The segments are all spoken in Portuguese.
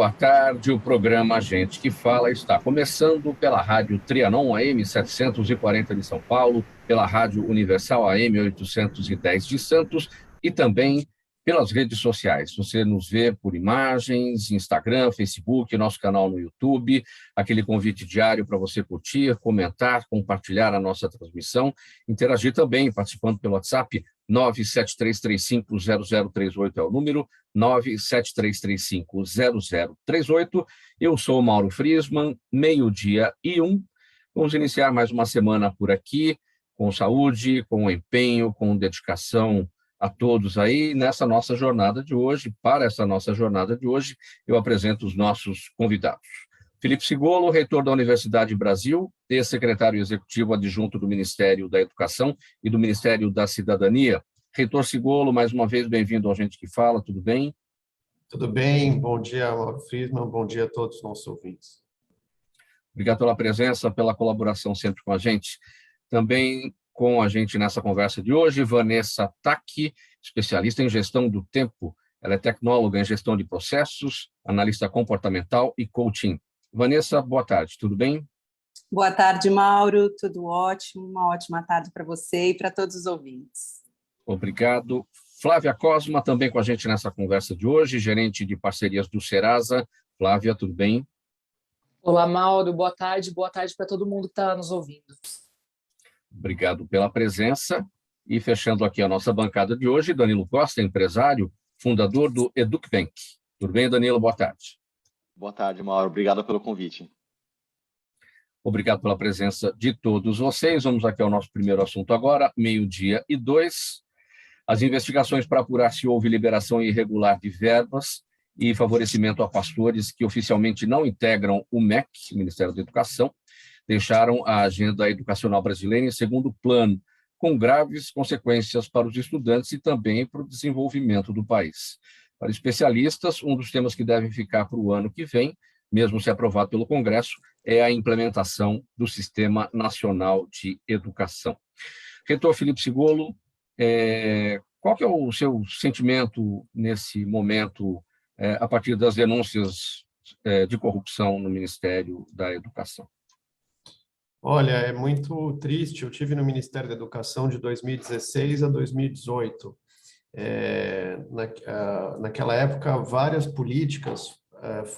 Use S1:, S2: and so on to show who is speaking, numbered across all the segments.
S1: boa tarde. O programa Gente que Fala está começando pela Rádio Trianon AM 740 de São Paulo, pela Rádio Universal AM 810 de Santos e também pelas redes sociais. Você nos vê por imagens, Instagram, Facebook, nosso canal no YouTube, aquele convite diário para você curtir, comentar, compartilhar a nossa transmissão, interagir também participando pelo WhatsApp 973350038 é o número, 973350038. Eu sou o Mauro Friesman, 12:01. Vamos iniciar mais uma semana por aqui, com saúde, com empenho, com dedicação a todos aí. Nessa nossa jornada de hoje, para essa nossa jornada de hoje, eu apresento os nossos convidados. Felipe Sigolo, reitor da Universidade Brasil, ex-secretário executivo adjunto do Ministério da Educação e do Ministério da Cidadania. Reitor Sigolo, mais uma vez, bem-vindo ao Gente que Fala, tudo bem?
S2: Tudo bem, bom dia, Mauro Friesman, bom dia a todos os nossos ouvintes.
S1: Obrigado pela presença, pela colaboração sempre com a gente. Também com a gente nessa conversa de hoje, Vanessa Tacchi, especialista em gestão do tempo. Ela é tecnóloga em gestão de processos, analista comportamental e coaching. Vanessa, boa tarde, tudo bem?
S3: Boa tarde, Mauro, tudo ótimo, uma ótima tarde para você e para todos os ouvintes.
S1: Obrigado. Flávia Cosma, também com a gente nessa conversa de hoje, gerente de parcerias do Serasa. Flávia, tudo bem?
S4: Olá, Mauro, boa tarde para todo mundo que está nos ouvindo.
S1: Obrigado pela presença. E fechando aqui a nossa bancada de hoje, Danilo Costa, empresário, fundador do EducBank. Tudo bem, Danilo? Boa tarde.
S5: Boa tarde, Mauro. Obrigado pelo convite.
S1: Obrigado pela presença de todos vocês. Vamos aqui ao nosso primeiro assunto agora, 12:02. As investigações para apurar se houve liberação irregular de verbas e favorecimento a pastores que oficialmente não integram o MEC, Ministério da Educação, deixaram a agenda educacional brasileira em segundo plano, com graves consequências para os estudantes e também para o desenvolvimento do país. Para especialistas, um dos temas que devem ficar para o ano que vem, mesmo se aprovado pelo Congresso, é a implementação do Sistema Nacional de Educação. Reitor Felipe Sigolo, qual que é o seu sentimento nesse momento, a partir das denúncias de corrupção no Ministério da Educação?
S2: Olha, é muito triste. Eu tive no Ministério da Educação de 2016 a 2018. Naquela época, várias políticas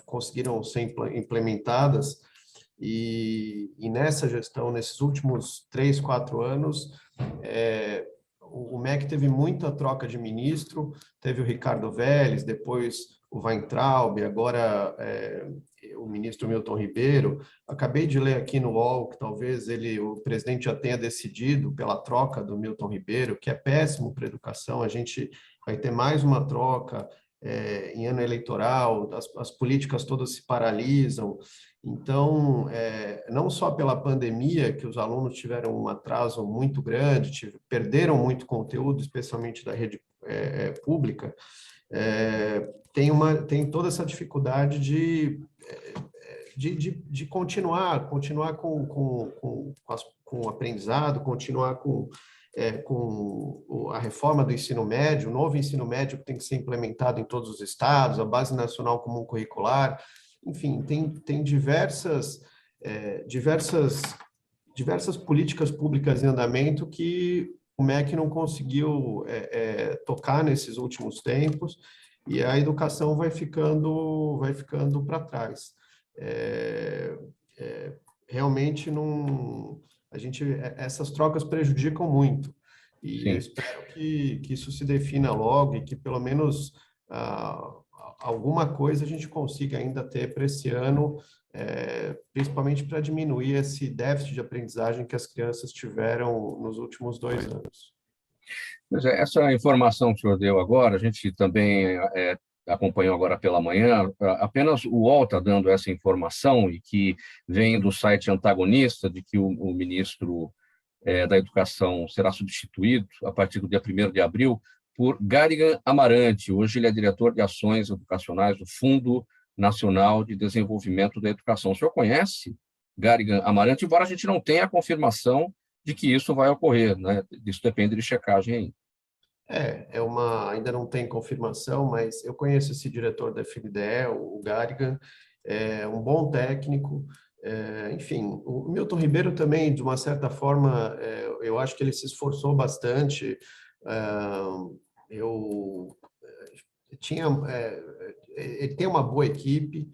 S2: conseguiram ser implementadas e nessa gestão, nesses últimos 3, 4 anos, o MEC teve muita troca de ministro, teve o Ricardo Vélez, depois o Weintraub, agora o ministro Milton Ribeiro. Acabei de ler aqui no UOL que talvez o presidente já tenha decidido pela troca do Milton Ribeiro, que é péssimo para a educação. A gente vai ter mais uma troca em ano eleitoral, as políticas todas se paralisam. Então, não só pela pandemia, que os alunos tiveram um atraso muito grande, perderam muito conteúdo, especialmente da rede pública, tem toda essa dificuldade de continuar com o aprendizado, continuar com a reforma do ensino médio, o novo ensino médio que tem que ser implementado em todos os estados, a Base Nacional Comum Curricular. Enfim, tem diversas políticas públicas em andamento que o MEC não conseguiu tocar nesses últimos tempos, e a educação vai ficando para trás. Realmente essas trocas prejudicam muito, e
S1: Sim.
S2: eu espero que isso se defina logo e que pelo menos alguma coisa a gente consiga ainda ter para esse ano, principalmente para diminuir esse déficit de aprendizagem que as crianças tiveram nos últimos 2 anos.
S1: Pois é, essa informação que o senhor deu agora, a gente também acompanhou agora pela manhã, apenas o UOL está dando essa informação, e que vem do site antagonista, de que o ministro da Educação será substituído a partir do dia 1º de abril por Garigan Amarante. Hoje ele é diretor de ações educacionais do Fundo Nacional de Desenvolvimento da Educação. O senhor conhece Garigan Amarante, embora a gente não tenha a confirmação de que isso vai ocorrer, né? Isso depende de checagem aí.
S2: Ainda não tem confirmação, mas eu conheço esse diretor da FNDE, o Garrigan, é um bom técnico. Enfim, o Milton Ribeiro também, de uma certa forma, eu acho que ele se esforçou bastante. Eu tinha, ele tem uma boa equipe.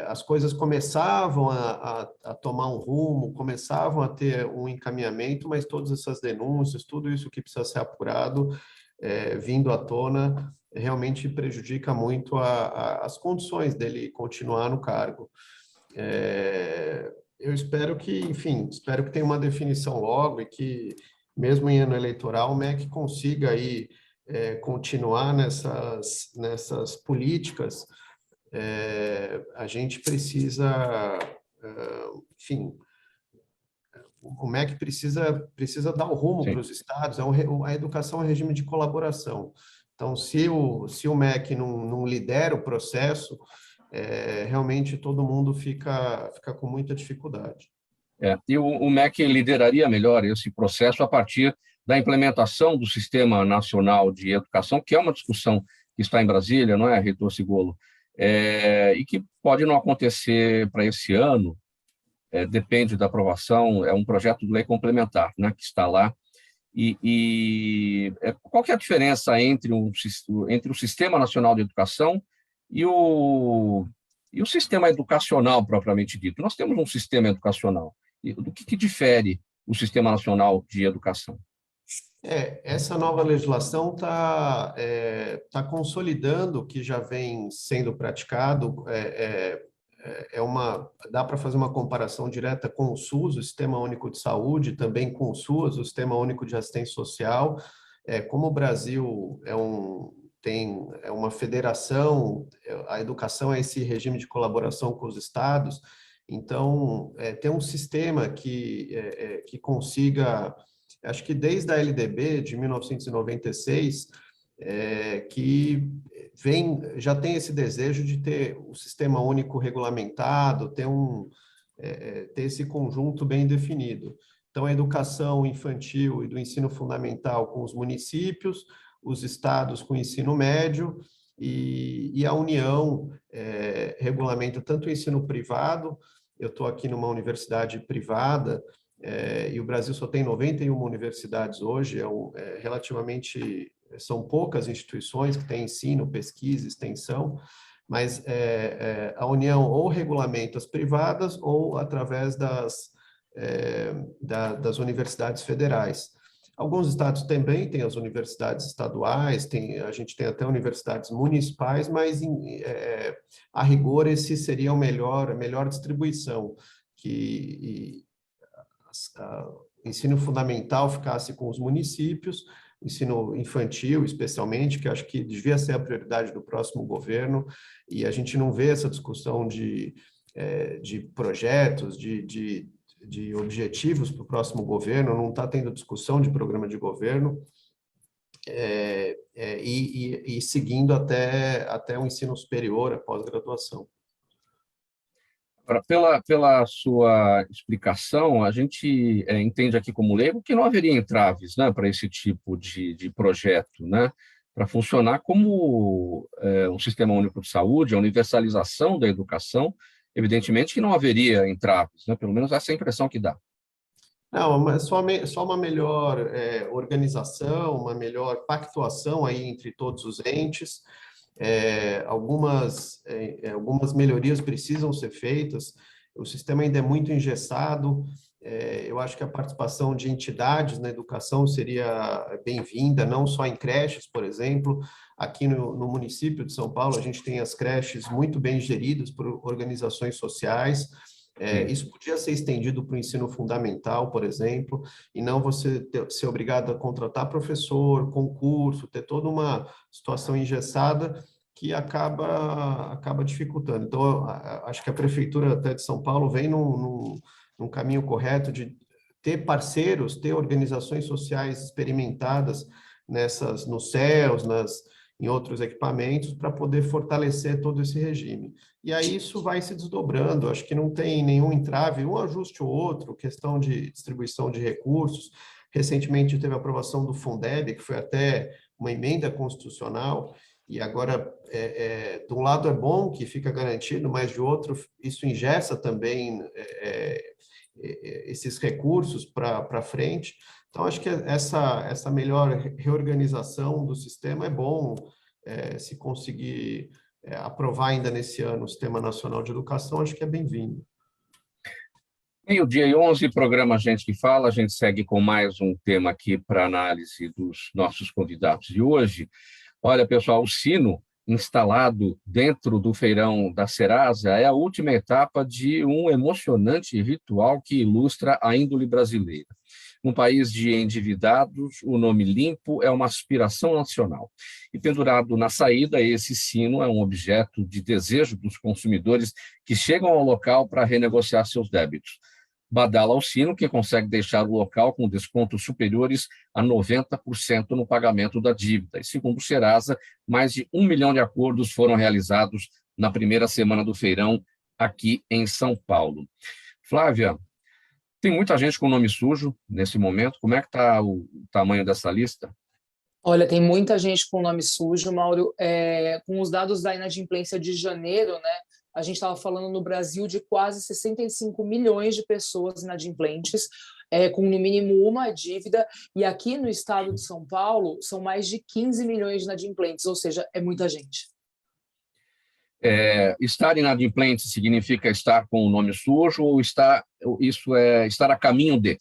S2: As coisas começavam a tomar um rumo, começavam a ter um encaminhamento, mas todas essas denúncias, tudo isso que precisa ser apurado, vindo à tona, realmente prejudica muito as condições dele continuar no cargo. Eu espero que, enfim, espero que tenha uma definição logo e que, mesmo em ano eleitoral, o MEC consiga aí, continuar nessas políticas. A gente precisa, enfim, o MEC precisa dar o rumo para
S1: Sim.
S2: os estados. A educação é um regime de colaboração. Então, se o MEC não lidera o processo, realmente todo mundo fica com muita dificuldade.
S1: E o MEC lideraria melhor esse processo a partir da implementação do Sistema Nacional de Educação, que é uma discussão que está em Brasília, não é, reitor Cigolo? E que pode não acontecer para esse ano, depende da aprovação, é um projeto de lei complementar, né, que está lá. Qual que é a diferença entre o Sistema Nacional de Educação e o sistema educacional propriamente dito? Nós temos um sistema educacional. Do que difere o Sistema Nacional de Educação?
S2: Essa nova legislação está consolidando o que já vem sendo praticado. Dá para fazer uma comparação direta com o SUS, o Sistema Único de Saúde, também com o SUS, o Sistema Único de Assistência Social. Como o Brasil tem uma federação, a educação é esse regime de colaboração com os estados, então tem um sistema que consiga, acho que desde a LDB de 1996, que já tem esse desejo de ter o sistema único regulamentado, ter esse conjunto bem definido. Então, a educação infantil e do ensino fundamental com os municípios, os estados com o ensino médio, e a União regulamenta tanto o ensino privado. Eu estou aqui numa universidade privada, e o Brasil só tem 91 universidades hoje, relativamente, são poucas instituições que têm ensino, pesquisa, extensão, mas a União ou regulamenta as privadas ou através das universidades federais. Alguns estados também têm as universidades estaduais, a gente tem até universidades municipais, mas a rigor esse seria a melhor distribuição, que o ensino fundamental ficasse com os municípios, o ensino infantil especialmente, que acho que devia ser a prioridade do próximo governo, e a gente não vê essa discussão de projetos, de objetivos para o próximo governo, não está tendo discussão de programa de governo, e seguindo até o ensino superior, a pós-graduação.
S1: Pela sua explicação, a gente entende aqui como leigo que não haveria entraves, né, para esse tipo de projeto, né, para funcionar como um sistema único de saúde, a universalização da educação. Evidentemente que não haveria entraves, né, pelo menos essa é a impressão que dá.
S2: Não, mas só uma melhor organização, uma melhor pactuação aí entre todos os entes. Algumas melhorias precisam ser feitas, o sistema ainda é muito engessado. Eu acho que a participação de entidades na educação seria bem-vinda, não só em creches, por exemplo. Aqui no município de São Paulo, a gente tem as creches muito bem geridas por organizações sociais. Isso podia ser estendido para o ensino fundamental, por exemplo, e não você ser obrigado a contratar professor, concurso, ter toda uma situação engessada que acaba dificultando. Então, acho que a Prefeitura até de São Paulo vem num caminho correto de ter parceiros, ter organizações sociais experimentadas nos CELS, em outros equipamentos, para poder fortalecer todo esse regime. E aí isso vai se desdobrando, acho que não tem nenhum entrave, um ajuste ou outro, questão de distribuição de recursos, Recentemente teve a aprovação do Fundeb, que foi até uma emenda constitucional, e agora, de um lado é bom que fica garantido, mas de outro isso engessa também esses recursos para frente. Então, acho que essa melhor reorganização do sistema é bom se conseguir aprovar ainda nesse ano o Sistema Nacional de Educação, acho que é bem-vindo.
S1: 12:11, programa Gente que Fala. A gente segue com mais um tema aqui para análise dos nossos convidados de hoje. Olha, pessoal, o sino instalado dentro do feirão da Serasa é a última etapa de um emocionante ritual que ilustra a índole brasileira. Num país de endividados, o nome limpo é uma aspiração nacional. E pendurado na saída, esse sino é um objeto de desejo dos consumidores que chegam ao local para renegociar seus débitos. Badala ao sino que consegue deixar o local com descontos superiores a 90% no pagamento da dívida. E, segundo o Serasa, mais de 1 milhão de acordos foram realizados na primeira semana do feirão aqui em São Paulo. Flávia, tem muita gente com nome sujo nesse momento. Como é que está o tamanho dessa lista?
S4: Olha, tem muita gente com nome sujo, Mauro. Com os dados da inadimplência de janeiro, né? A gente estava falando no Brasil de quase 65 milhões de pessoas inadimplentes, com no mínimo uma dívida, e aqui no estado de São Paulo são mais de 15 milhões de inadimplentes, ou seja, é muita gente.
S1: Estar inadimplente significa estar com o nome sujo ou isso é estar a caminho de?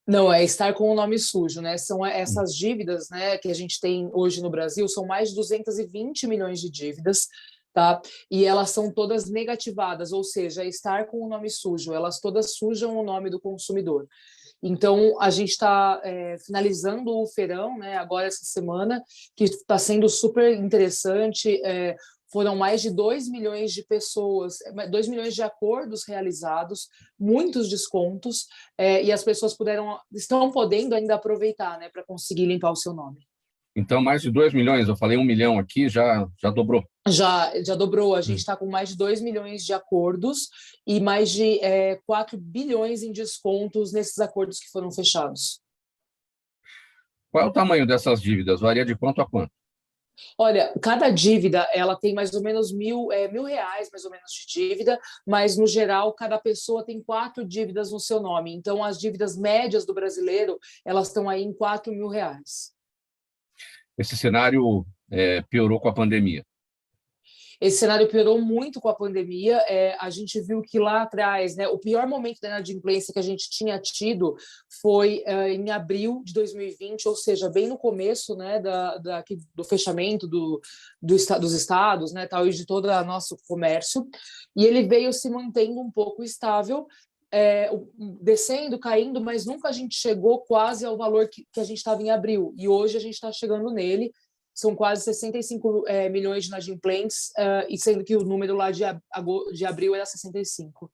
S4: Não, é estar com o nome sujo, né? São essas dívidas, né, que a gente tem hoje no Brasil, são mais de 220 milhões de dívidas, tá? E elas são todas negativadas, ou seja, estar com o nome sujo, elas todas sujam o nome do consumidor. Então, a gente está finalizando o feirão, né, agora essa semana, que está sendo super interessante. Foram mais de 2 milhões de pessoas, 2 milhões de acordos realizados, muitos descontos, e as pessoas estão podendo ainda aproveitar, né, para conseguir limpar o seu nome.
S1: Então, mais de 2 milhões, eu falei 1 milhão aqui, já dobrou.
S4: Já dobrou, a gente está com mais de 2 milhões de acordos e mais de 4 bilhões em descontos nesses acordos que foram fechados.
S1: Qual é o tamanho dessas dívidas? Varia de quanto a quanto?
S4: Olha, cada dívida ela tem mais ou menos R$ 1.000 mais ou menos de dívida, mas no geral cada pessoa tem 4 dívidas no seu nome. Então as dívidas médias do brasileiro elas estão aí em R$ 4.000.
S1: Esse cenário piorou com a pandemia.
S4: Esse cenário piorou muito com a pandemia. A gente viu que lá atrás, né, o pior momento da inadimplência que a gente tinha tido foi em abril de 2020, ou seja, bem no começo, né, do fechamento dos estados, né, tal, e de todo o nosso comércio. E ele veio se mantendo um pouco estável, descendo, caindo, mas nunca a gente chegou quase ao valor que a gente estava em abril. E hoje a gente está chegando nele. São quase 65 milhões de inadimplentes, e sendo que o número lá de abril era 65.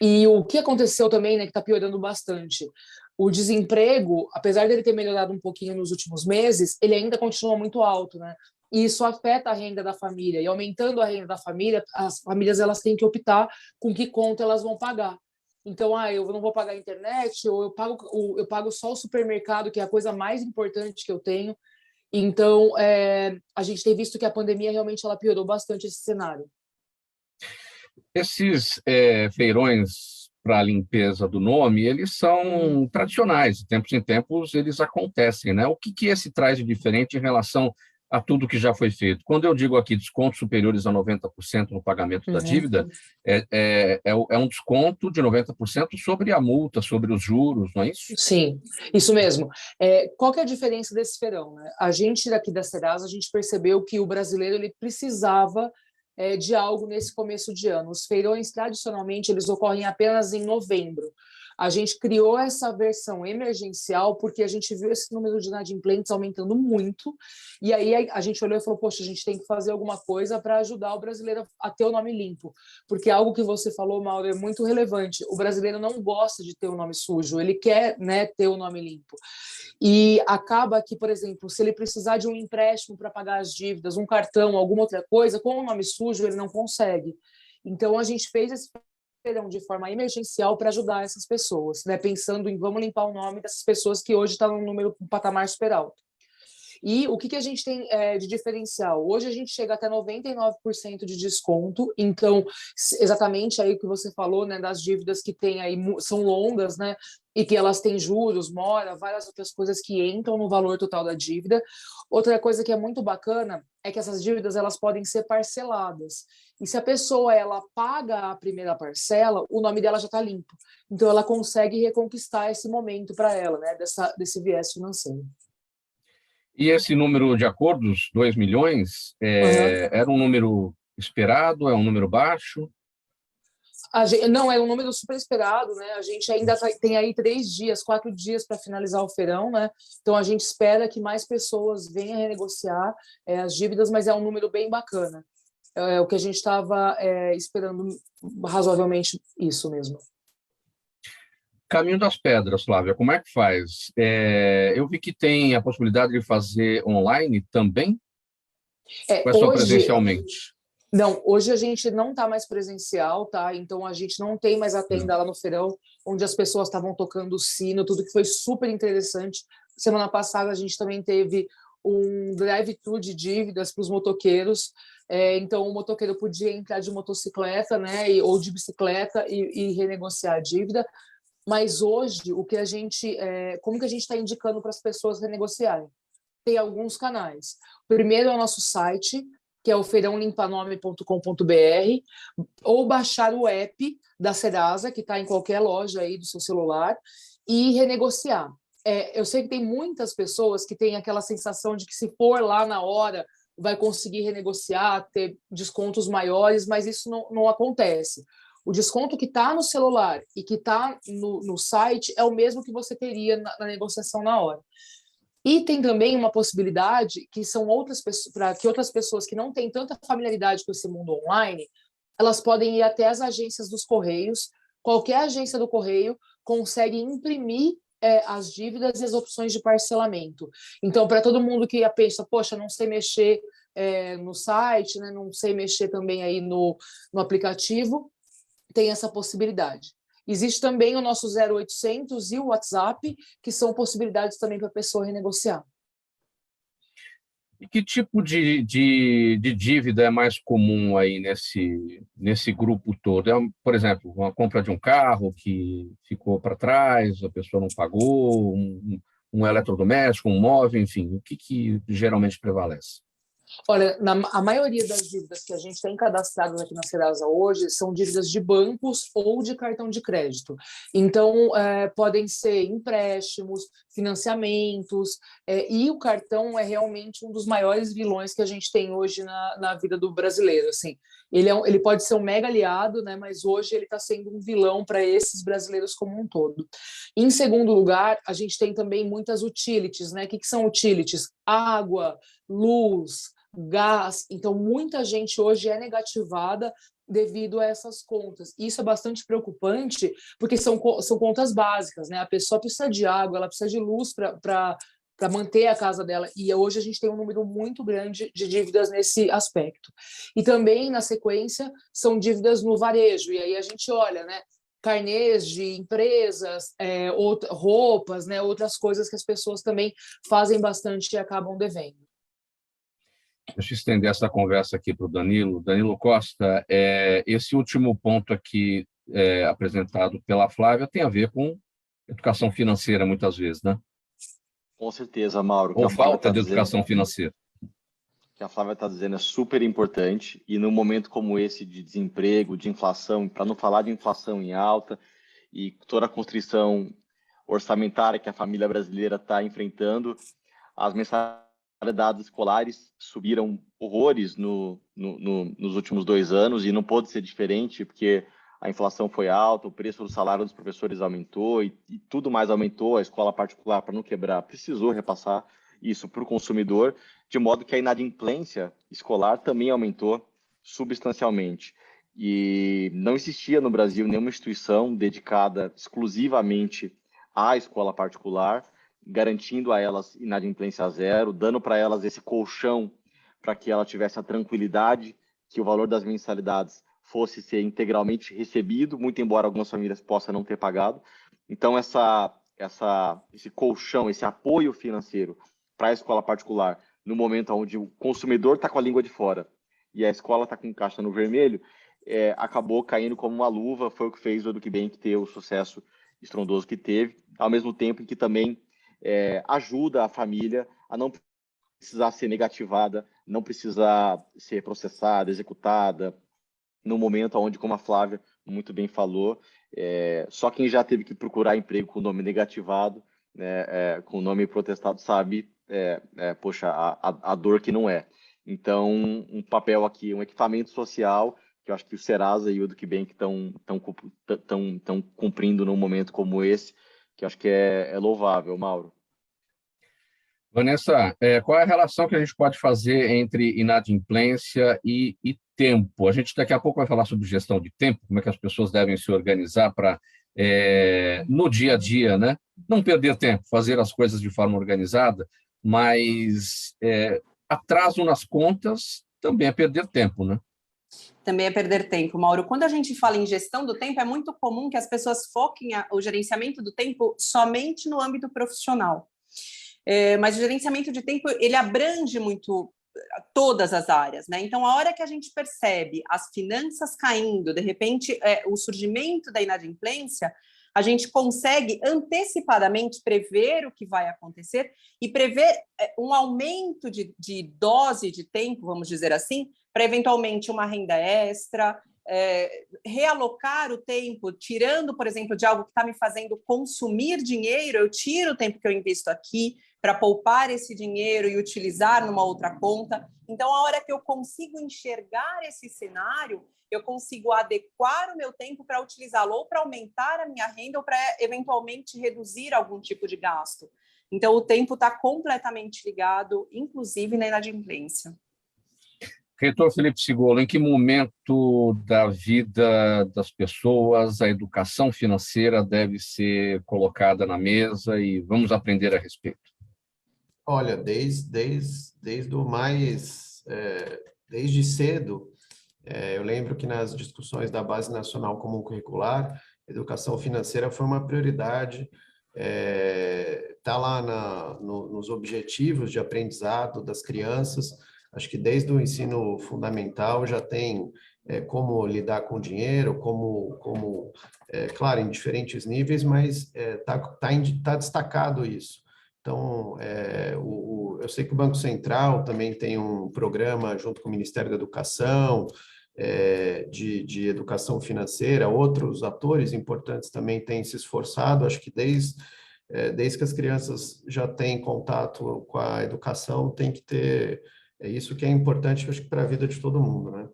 S4: E o que aconteceu também, né, que está piorando bastante, o desemprego, apesar dele ter melhorado um pouquinho nos últimos meses, ele ainda continua muito alto, né? E isso afeta a renda da família. E aumentando a renda da família, as famílias elas têm que optar com que conta elas vão pagar. Então, eu não vou pagar a internet, ou eu pago só o supermercado, que é a coisa mais importante que eu tenho. Então, a gente tem visto que a pandemia realmente ela piorou bastante esse cenário.
S1: Esses feirões para a limpeza do nome, eles são tradicionais, de tempos em tempos eles acontecem, né? O que esse traz de diferente em relação a tudo que já foi feito? Quando eu digo aqui descontos superiores a 90% no pagamento da dívida, é um desconto de 90% sobre a multa, sobre os juros, não é isso?
S4: Sim, isso mesmo. Qual que é a diferença desse feirão, né? A gente daqui da Serasa, a gente percebeu que o brasileiro ele precisava de algo nesse começo de ano. Os feirões, tradicionalmente, eles ocorrem apenas em novembro. A gente criou essa versão emergencial porque a gente viu esse número de inadimplentes aumentando muito, e aí a gente olhou e falou, poxa, a gente tem que fazer alguma coisa para ajudar o brasileiro a ter o nome limpo, porque algo que você falou, Mauro, é muito relevante. O brasileiro não gosta de ter o nome sujo, ele quer, né, ter o nome limpo. E acaba que, por exemplo, se ele precisar de um empréstimo para pagar as dívidas, um cartão, alguma outra coisa, com o nome sujo, ele não consegue. Então, a gente fez esse feirão de forma emergencial para ajudar essas pessoas, né? Pensando em vamos limpar o nome dessas pessoas que hoje estão um patamar super alto. E o que a gente tem de diferencial? Hoje a gente chega até 99% de desconto, então, exatamente aí o que você falou, né, das dívidas que tem aí, são longas, né, e que elas têm juros, mora, várias outras coisas que entram no valor total da dívida. Outra coisa que é muito bacana é que essas dívidas elas podem ser parceladas. E se a pessoa ela paga a primeira parcela, o nome dela já está limpo. Então, ela consegue reconquistar esse momento para ela, né, desse viés financeiro.
S1: E esse número de acordos, 2 milhões, era um número esperado? É um número baixo?
S4: Não, é um número super esperado, né? A gente ainda tem aí 3 dias, 4 dias para finalizar o feirão, né? Então a gente espera que mais pessoas venham renegociar as dívidas, mas é um número bem bacana. É o que a gente estava esperando razoavelmente isso mesmo.
S1: Caminho das Pedras, Flávia, como é que faz? Eu vi que tem a possibilidade de fazer online também? Ou é só presencialmente?
S4: Não, hoje a gente não está mais presencial, tá? Então a gente não tem mais a tenda lá no feirão, onde as pessoas estavam tocando o sino, tudo que foi super interessante. Semana passada a gente também teve um drive-thru de dívidas para os motoqueiros. Então o motoqueiro podia entrar de motocicleta, né, ou de bicicleta e renegociar a dívida. Mas hoje, como que a gente está indicando para as pessoas renegociarem? Tem alguns canais. O primeiro é o nosso site, que é o feirãolimpanome.com.br, ou baixar o app da Serasa, que está em qualquer loja aí do seu celular, e renegociar. Eu sei que tem muitas pessoas que têm aquela sensação de que se for lá na hora, vai conseguir renegociar, ter descontos maiores, mas isso não acontece. O desconto que está no celular e que está no site é o mesmo que você teria na negociação na hora. E tem também uma possibilidade que são para que outras pessoas que não têm tanta familiaridade com esse mundo online, elas podem ir até as agências dos Correios. Qualquer agência do Correio consegue imprimir as dívidas e as opções de parcelamento. Então, para todo mundo que pensa, poxa, não sei mexer no site, né, não sei mexer também aí no aplicativo, tem essa possibilidade. Existe também o nosso 0800 e o WhatsApp, que são possibilidades também para a pessoa renegociar.
S1: E que tipo de dívida é mais comum aí nesse grupo todo? Por exemplo, uma compra de um carro que ficou para trás, a pessoa não pagou, um eletrodoméstico, um móvel, enfim, o que geralmente prevalece?
S4: Olha, a maioria das dívidas que a gente tem cadastradas aqui na Serasa hoje são dívidas de bancos ou de cartão de crédito. Então, podem ser empréstimos, financiamentos, e o cartão é realmente um dos maiores vilões que a gente tem hoje na vida do brasileiro. Assim, ele pode ser um mega aliado, né, mas hoje ele está sendo um vilão para esses brasileiros como um todo. Em segundo lugar, a gente tem também muitas utilities, né? O que são utilities? Água, luz, gás. Então, muita gente hoje é negativada devido a essas contas. Isso é bastante preocupante, porque são contas básicas, né? A pessoa precisa de água, ela precisa de luz para manter a casa dela. E hoje a gente tem um número muito grande de dívidas nesse aspecto. E também, na sequência, são dívidas no varejo. E aí a gente olha, né? Carnês de empresas, roupas, né? Outras coisas que as pessoas também fazem bastante e acabam devendo.
S1: Deixa eu estender essa conversa aqui para o Danilo. Danilo Costa, esse último ponto aqui apresentado pela Flávia tem a ver com educação financeira, muitas vezes, né?
S5: Com certeza, Mauro.
S1: Ou falta de educação financeira.
S5: O que a Flávia está dizendo é super importante, e num momento como esse de desemprego, de inflação, para não falar de inflação em alta, e toda a constrição orçamentária que a família brasileira está enfrentando, as mensalidades escolares subiram horrores nos últimos 2 anos, e não pode ser diferente, porque a inflação foi alta, o preço do salário dos professores aumentou, e tudo mais aumentou. A escola particular, para não quebrar, precisou repassar isso para o consumidor, de modo que a inadimplência escolar também aumentou substancialmente. E não existia no Brasil nenhuma instituição dedicada exclusivamente à escola particular, garantindo a elas inadimplência zero, dando para elas esse colchão para que ela tivesse a tranquilidade que o valor das mensalidades fosse ser integralmente recebido, muito embora algumas famílias possam não ter pagado. Então, esse colchão, esse apoio financeiro para a escola particular, no momento onde o consumidor está com a língua de fora e a escola está com caixa no vermelho, acabou caindo como uma luva, foi o que fez o Educbank ter o sucesso estrondoso que teve, ao mesmo tempo em que também ajuda a família a não precisar ser negativada, não precisar ser processada, executada, no momento onde, como a Flávia muito bem falou, só quem já teve que procurar emprego com o nome negativado, né, com o nome protestado, sabe, poxa, a dor que não é. Então, um papel aqui, um equipamento social, que eu acho que o Serasa e o Educbank estão cumprindo num momento como esse, que eu acho que é louvável, Mauro.
S1: Vanessa, qual é a relação que a gente pode fazer entre inadimplência e tempo? A gente daqui a pouco vai falar sobre gestão de tempo, como é que as pessoas devem se organizar para, no dia a dia, né, não perder tempo, fazer as coisas de forma organizada, mas atraso nas contas também é perder tempo, né?
S3: Também é perder tempo, Mauro. Quando a gente fala em gestão do tempo, é muito comum que as pessoas foquem o gerenciamento do tempo somente no âmbito profissional. Mas o gerenciamento de tempo, ele abrange muito todas as áreas, né? Então, a hora que a gente percebe as finanças caindo, de repente, o surgimento da inadimplência, a gente consegue antecipadamente prever o que vai acontecer e prever um aumento de dose de tempo, vamos dizer assim, para eventualmente uma renda extra, realocar o tempo, tirando, por exemplo, de algo que está me fazendo consumir dinheiro, eu tiro o tempo que eu invisto aqui para poupar esse dinheiro e utilizar numa outra conta. Então, a hora que eu consigo enxergar esse cenário, eu consigo adequar o meu tempo para utilizá-lo ou para aumentar a minha renda ou para, eventualmente, reduzir algum tipo de gasto. Então, o tempo está completamente ligado, inclusive, na inadimplência.
S1: Reitor Felipe Sigolo, em que momento da vida das pessoas a educação financeira deve ser colocada na mesa e vamos aprender a respeito?
S2: Olha, desde cedo, eu lembro que nas discussões da Base Nacional Comum Curricular, educação financeira foi uma prioridade, está lá nos objetivos de aprendizado das crianças. Acho que desde o ensino fundamental já tem como lidar com o dinheiro, claro, em diferentes níveis, mas tá destacado isso. Então, eu sei que o Banco Central também tem um programa junto com o Ministério da Educação, de educação financeira, outros atores importantes também têm se esforçado, acho que desde que as crianças já têm contato com a educação, tem que ter, isso que é importante, acho que para a vida de todo mundo, né?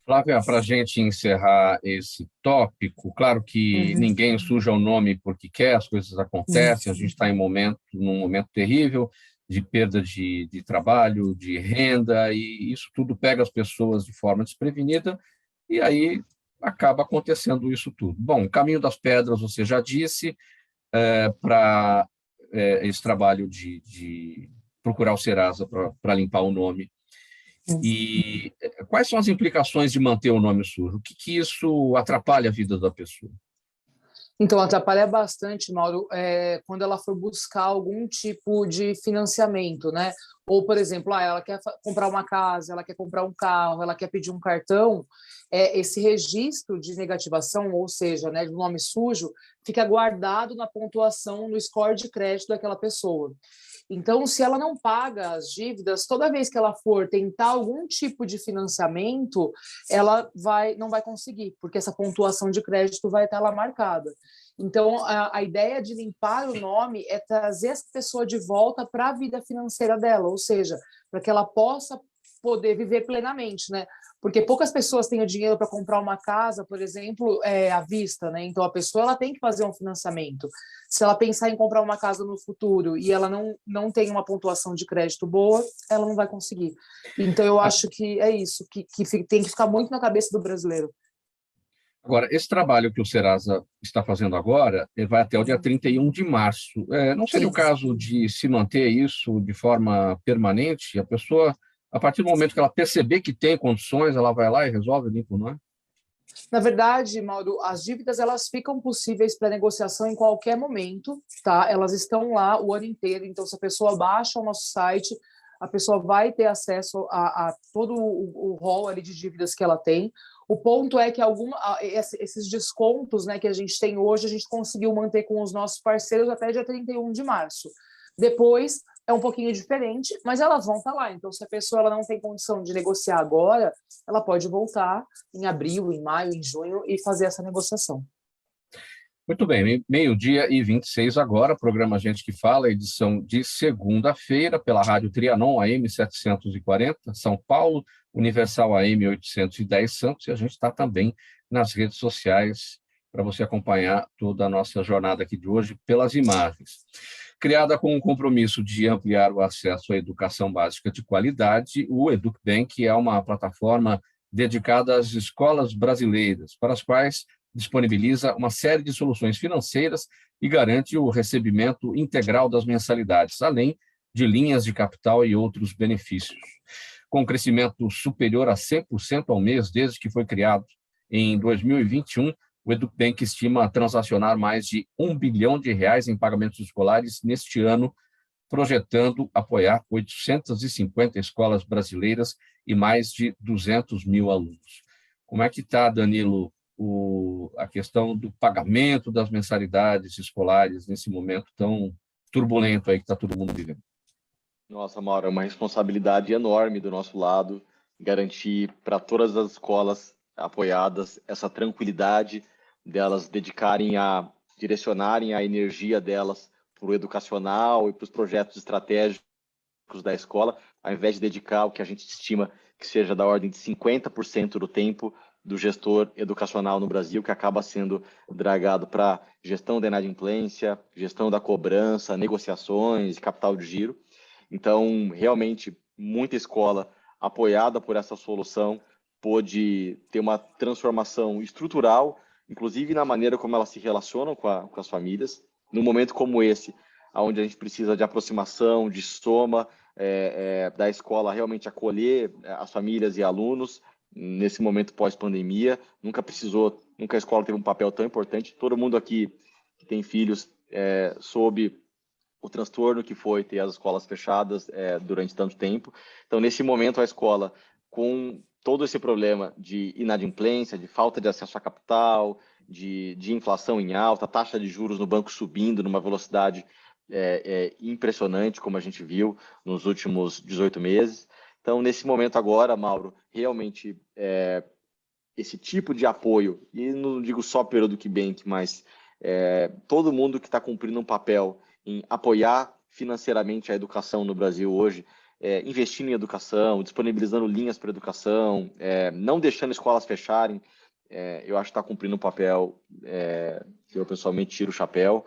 S1: Flávia, para a gente encerrar esse tópico, claro que ninguém suja o nome porque quer, as coisas acontecem, a gente está num momento terrível de perda de trabalho, de renda, e isso tudo pega as pessoas de forma desprevenida, e aí acaba acontecendo isso tudo. Bom, o caminho das pedras, você já disse, para esse trabalho de procurar o Serasa para limpar o nome. E quais são as implicações de manter o nome sujo? O que isso atrapalha a vida da pessoa?
S4: Então, atrapalha bastante, Mauro, quando ela for buscar algum tipo de financiamento, né? Ou, por exemplo, ela quer comprar uma casa, ela quer comprar um carro, ela quer pedir um cartão, esse registro de negativação, ou seja, né, do nome sujo, fica guardado na pontuação, no score de crédito daquela pessoa. Então, se ela não paga as dívidas, toda vez que ela for tentar algum tipo de financiamento, ela não vai conseguir, porque essa pontuação de crédito vai estar lá marcada. Então, a ideia de limpar o nome é trazer essa pessoa de volta para a vida financeira dela, ou seja, para que ela possa poder viver plenamente, né? Porque poucas pessoas têm o dinheiro para comprar uma casa, por exemplo, à vista, né? Então, a pessoa ela tem que fazer um financiamento. Se ela pensar em comprar uma casa no futuro e ela não tem uma pontuação de crédito boa, ela não vai conseguir. Então, eu acho que é isso, que tem que ficar muito na cabeça do brasileiro.
S1: Agora, esse trabalho que o Serasa está fazendo agora vai até o dia 31 de março. Não seria o caso de se manter isso de forma permanente? A pessoa A partir do momento que ela perceber que tem condições, ela vai lá e resolve limpo, não é?
S4: Na verdade, Mauro, as dívidas elas ficam possíveis para negociação em qualquer momento, tá? Elas estão lá o ano inteiro. Então, se a pessoa baixa o nosso site, a pessoa vai ter acesso a todo o rol ali de dívidas que ela tem. O ponto é que esses descontos, né, que a gente tem hoje, a gente conseguiu manter com os nossos parceiros até dia 31 de março. Depois é um pouquinho diferente, mas elas vão estar lá. Então, se a pessoa ela não tem condição de negociar agora, ela pode voltar em abril, em maio, em junho e fazer essa negociação.
S1: Muito bem, 12h26 agora, programa Gente que Fala, edição de segunda-feira, pela Rádio Trianon, AM 740, São Paulo, Universal AM 810 Santos, e a gente está também nas redes sociais para você acompanhar toda a nossa jornada aqui de hoje pelas imagens. Criada com o compromisso de ampliar o acesso à educação básica de qualidade, o EducBank é uma plataforma dedicada às escolas brasileiras, para as quais disponibiliza uma série de soluções financeiras e garante o recebimento integral das mensalidades, além de linhas de capital e outros benefícios. Com crescimento superior a 100% ao mês desde que foi criado em 2021, o EducBank estima transacionar mais de R$ 1 bilhão em pagamentos escolares neste ano, projetando apoiar 850 escolas brasileiras e mais de 200 mil alunos. Como é que está, Danilo, a questão do pagamento das mensalidades escolares nesse momento tão turbulento aí que está todo mundo vivendo?
S5: Nossa, Mauro, é uma responsabilidade enorme do nosso lado garantir para todas as escolas apoiadas essa tranquilidade delas direcionarem a energia delas para o educacional e para os projetos estratégicos da escola, ao invés de dedicar o que a gente estima que seja da ordem de 50% do tempo do gestor educacional no Brasil, que acaba sendo dragado para gestão da inadimplência, gestão da cobrança, negociações, capital de giro. Então, realmente, muita escola apoiada por essa solução pôde ter uma transformação estrutural, inclusive na maneira como elas se relacionam com as famílias. Num momento como esse, onde a gente precisa de aproximação, de soma, da escola realmente acolher as famílias e alunos, nesse momento pós-pandemia, nunca a escola teve um papel tão importante. Todo mundo aqui que tem filhos soube o transtorno que foi ter as escolas fechadas durante tanto tempo. Então, nesse momento, a escola, com todo esse problema de inadimplência, de falta de acesso a capital, de inflação em alta, taxa de juros no banco subindo numa velocidade impressionante, como a gente viu nos últimos 18 meses. Então, nesse momento agora, Mauro, realmente esse tipo de apoio, e não digo só pelo EducBank, mas todo mundo que está cumprindo um papel em apoiar financeiramente a educação no Brasil hoje, investindo em educação, disponibilizando linhas para educação, não deixando escolas fecharem, eu acho que está cumprindo um papel que eu pessoalmente tiro o chapéu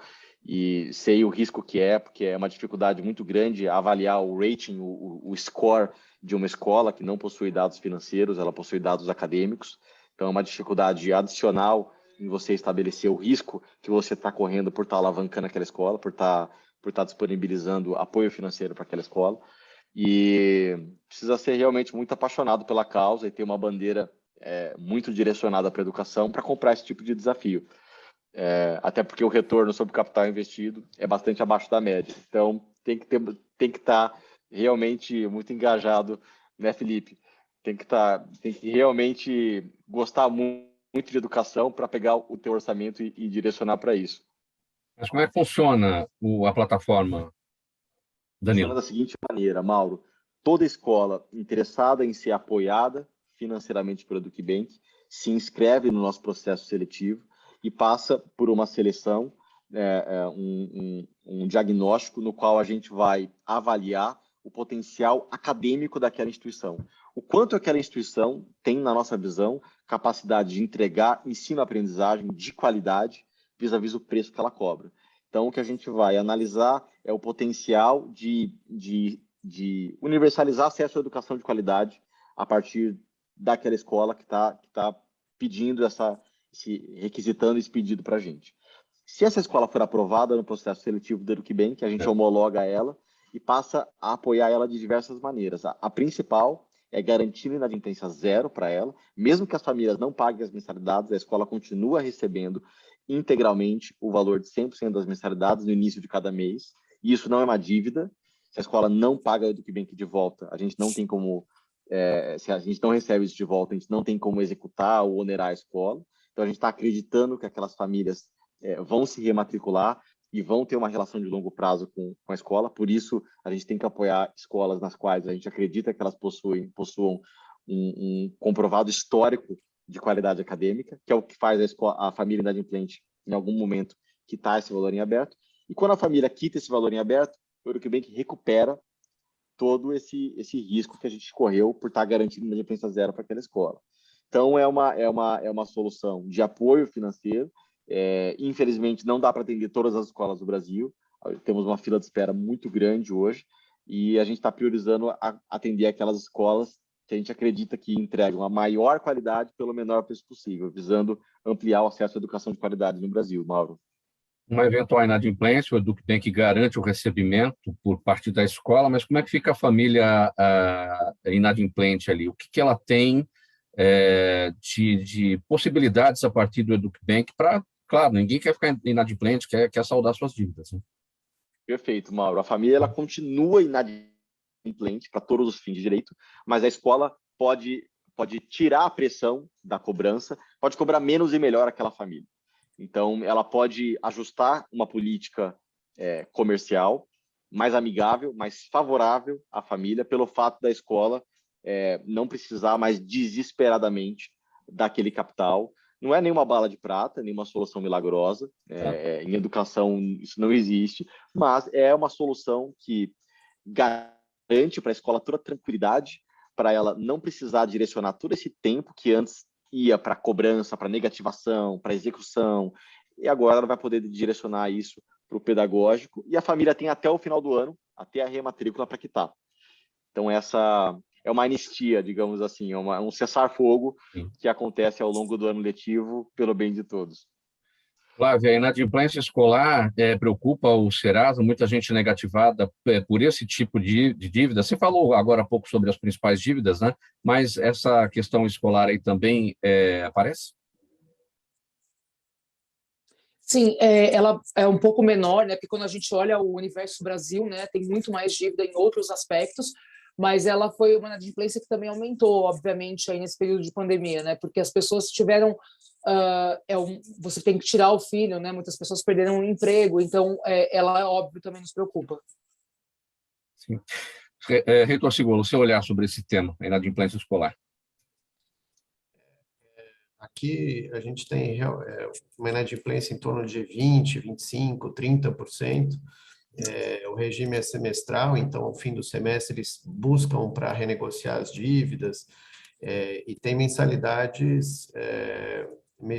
S5: e sei o risco que porque é uma dificuldade muito grande avaliar o rating, o score de uma escola que não possui dados financeiros, ela possui dados acadêmicos, então é uma dificuldade adicional em você estabelecer o risco que você está correndo por estar alavancando aquela escola, por estar disponibilizando apoio financeiro para aquela escola. E precisa ser realmente muito apaixonado pela causa e ter uma bandeira muito direcionada para a educação para comprar esse tipo de desafio. Até porque o retorno sobre o capital investido é bastante abaixo da média. Então, tem que estar realmente muito engajado, né, Felipe? Tem que realmente gostar muito de educação para pegar o teu orçamento e direcionar para isso.
S1: Mas como é que funciona a plataforma, Danilo?
S5: Funciona da seguinte maneira, Mauro. Toda escola interessada em ser apoiada financeiramente pelo EducBank se inscreve no nosso processo seletivo e passa por uma seleção, um diagnóstico no qual a gente vai avaliar o potencial acadêmico daquela instituição. O quanto aquela instituição tem, na nossa visão, capacidade de entregar ensino-aprendizagem de qualidade vis-à-vis o preço que ela cobra. Então, o que a gente vai analisar é o potencial de universalizar acesso à educação de qualidade a partir daquela escola que está pedindo requisitando esse pedido para a gente. Se essa escola for aprovada no processo seletivo do EducBank, a gente homologa ela e passa a apoiar ela de diversas maneiras. A principal é garantir inadimplência zero para ela, mesmo que as famílias não paguem as mensalidades, a escola continua recebendo integralmente o valor de 100% das mensalidades no início de cada mês, e isso não é uma dívida. Se a escola não paga o EducBank de volta, a gente não tem como, se a gente não recebe isso de volta, a gente não tem como executar ou onerar a escola. Então, a gente está acreditando que aquelas famílias vão se rematricular e vão ter uma relação de longo prazo com a escola. Por isso, a gente tem que apoiar escolas nas quais a gente acredita que elas possuam um comprovado histórico de qualidade acadêmica, que é o que faz a família inadimplente, em algum momento, quitar esse valor em aberto. E quando a família quita esse valor em aberto, o EducBank recupera todo esse risco que a gente correu por estar garantindo inadimplência zero para aquela escola. Então, é uma solução de apoio financeiro. Infelizmente, não dá para atender todas as escolas do Brasil. Temos uma fila de espera muito grande hoje e a gente está priorizando atender aquelas escolas que a gente acredita que entregam a maior qualidade pelo menor preço possível, visando ampliar o acesso à educação de qualidade no Brasil, Mauro.
S1: Uma eventual inadimplência, o EducBank garante o recebimento por parte da escola, mas como é que fica a família inadimplente ali? O que ela tem de possibilidades a partir do EducBank para, claro, ninguém quer ficar inadimplente, quer saldar suas dívidas, né?
S5: Perfeito, Mauro. A família ela continua inadimplente para todos os fins de direito, mas a escola pode tirar a pressão da cobrança, pode cobrar menos e melhor aquela família. Então, ela pode ajustar uma política comercial mais amigável, mais favorável à família, pelo fato da escola não precisar mais desesperadamente daquele capital. Não é nenhuma bala de prata, nenhuma solução milagrosa. Em educação, isso não existe, mas é uma solução que garante para a escola toda a tranquilidade, para ela não precisar direcionar todo esse tempo que antes ia para cobrança, para negativação, para execução, e agora ela vai poder direcionar isso para o pedagógico, e a família tem até o final do ano, até a rematrícula para quitar. Então, essa é uma anistia, digamos assim, um cessar-fogo que acontece ao longo do ano letivo pelo bem de todos.
S1: Flávia, a inadimplência escolar preocupa o Serasa, muita gente negativada por esse tipo de dívida. Você falou agora há pouco sobre as principais dívidas, né? Mas essa questão escolar aí também aparece?
S4: Sim, ela é um pouco menor, né? Porque quando a gente olha o universo Brasil, né, tem muito mais dívida em outros aspectos, mas ela foi uma inadimplência que também aumentou, obviamente, aí nesse período de pandemia, né? Porque as pessoas tiveram você tem que tirar o filho, né? Muitas pessoas perderam o emprego, então ela, óbvio, também nos preocupa.
S1: Sim. Reitor Sigolo, seu olhar sobre esse tema, a inadimplência escolar.
S2: Aqui a gente tem uma inadimplência em torno de 20%, 25%, 30%. O regime é semestral, então, ao fim do semestre, eles buscam para renegociar as dívidas, e tem mensalidades.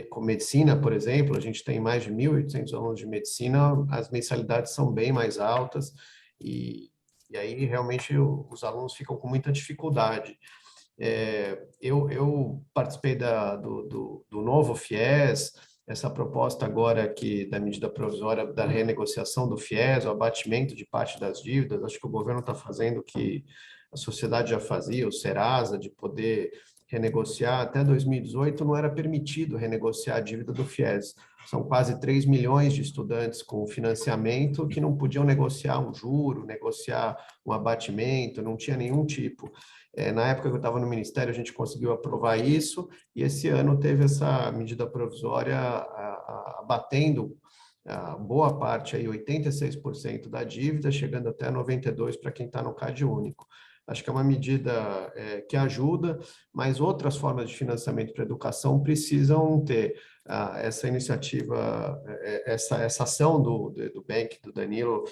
S2: Com medicina, por exemplo, a gente tem mais de 1.800 alunos de medicina, as mensalidades são bem mais altas, e aí realmente os alunos ficam com muita dificuldade. Eu participei do novo FIES, essa proposta agora da medida provisória da renegociação do FIES, o abatimento de parte das dívidas. Acho que o governo está fazendo o que a sociedade já fazia, o Serasa, de poder renegociar. Até 2018 não era permitido renegociar a dívida do FIES. São quase 3 milhões de estudantes com financiamento que não podiam negociar um juro, negociar um abatimento, não tinha nenhum tipo. Na época que eu estava no Ministério, a gente conseguiu aprovar isso, e esse ano teve essa medida provisória abatendo boa parte, aí 86% da dívida, chegando até 92% para quem está no CAD único. Acho que é uma medida que ajuda, mas outras formas de financiamento para a educação precisam ter essa iniciativa, essa ação do EduBank, do Danilo,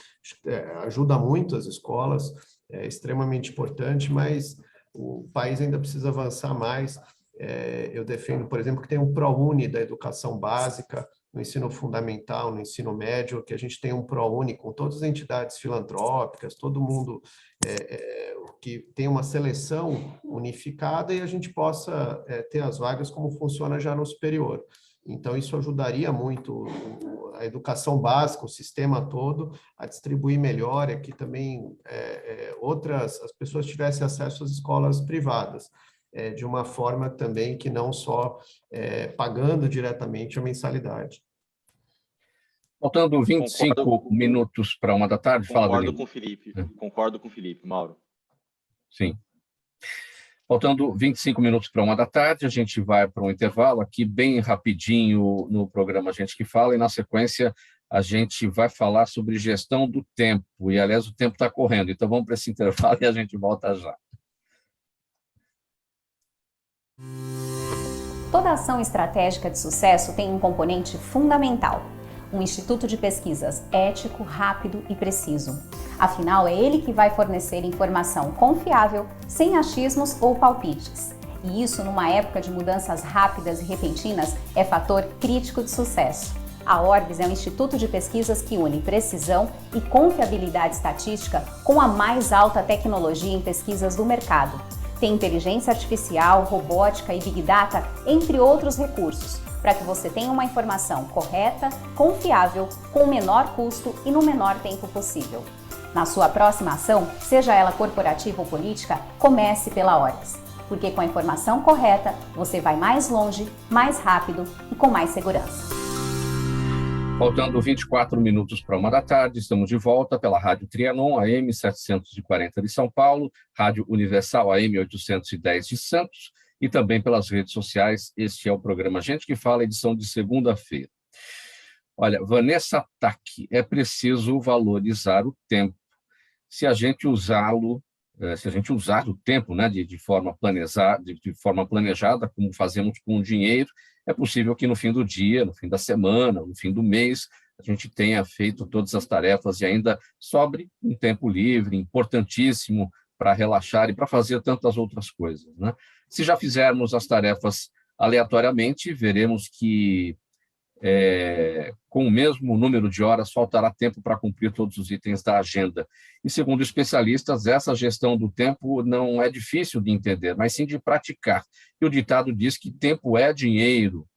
S2: ajuda muito as escolas, é extremamente importante, mas o país ainda precisa avançar mais. Eu defendo, por exemplo, que tem um ProUni da educação básica, no ensino fundamental, no ensino médio, que a gente tem um ProUni com todas as entidades filantrópicas, todo mundo que tem uma seleção unificada, e a gente possa ter as vagas como funciona já no superior. Então, isso ajudaria muito a educação básica, o sistema todo, a distribuir melhor, e que também as pessoas tivessem acesso às escolas privadas, de uma forma também que não só pagando diretamente a mensalidade.
S1: Faltando 25 minutos para 1 da tarde, fala,
S5: Concordo
S1: Danilo.
S5: com o Felipe, concordo com o Felipe, Mauro.
S1: Sim. Faltando 25 minutos para 1 da tarde, a gente vai para um intervalo aqui bem rapidinho no programa Gente que Fala, e na sequência a gente vai falar sobre gestão do tempo, e aliás o tempo está correndo, então vamos para esse intervalo e a gente volta já.
S6: Toda ação estratégica de sucesso tem um componente fundamental: um instituto de pesquisas ético, rápido e preciso. Afinal, é ele que vai fornecer informação confiável, sem achismos ou palpites. E isso, numa época de mudanças rápidas e repentinas, é fator crítico de sucesso. A Orbis é um instituto de pesquisas que une precisão e confiabilidade estatística com a mais alta tecnologia em pesquisas do mercado. Tem inteligência artificial, robótica e Big Data, entre outros recursos, para que você tenha uma informação correta, confiável, com o menor custo e no menor tempo possível. Na sua próxima ação, seja ela corporativa ou política, comece pela Orbis, porque com a informação correta, você vai mais longe, mais rápido e com mais segurança.
S1: Faltando 24 minutos para 1 da tarde, estamos de volta pela Rádio Trianon, AM 740 de São Paulo, Rádio Universal, AM 810 de Santos, e também pelas redes sociais. Este é o programa Gente que Fala, edição de segunda-feira. Olha, Vanessa Tack, é preciso valorizar o tempo. Se a gente usar o tempo, né, de forma planejada, como fazemos com o dinheiro, é possível que no fim do dia, no fim da semana, no fim do mês, a gente tenha feito todas as tarefas e ainda sobre um tempo livre, importantíssimo para relaxar e para fazer tantas outras coisas, né? Se já fizermos as tarefas aleatoriamente, veremos que com o mesmo número de horas faltará tempo para cumprir todos os itens da agenda. E segundo especialistas, essa gestão do tempo não é difícil de entender, mas sim de praticar. E o ditado diz que tempo é dinheiro,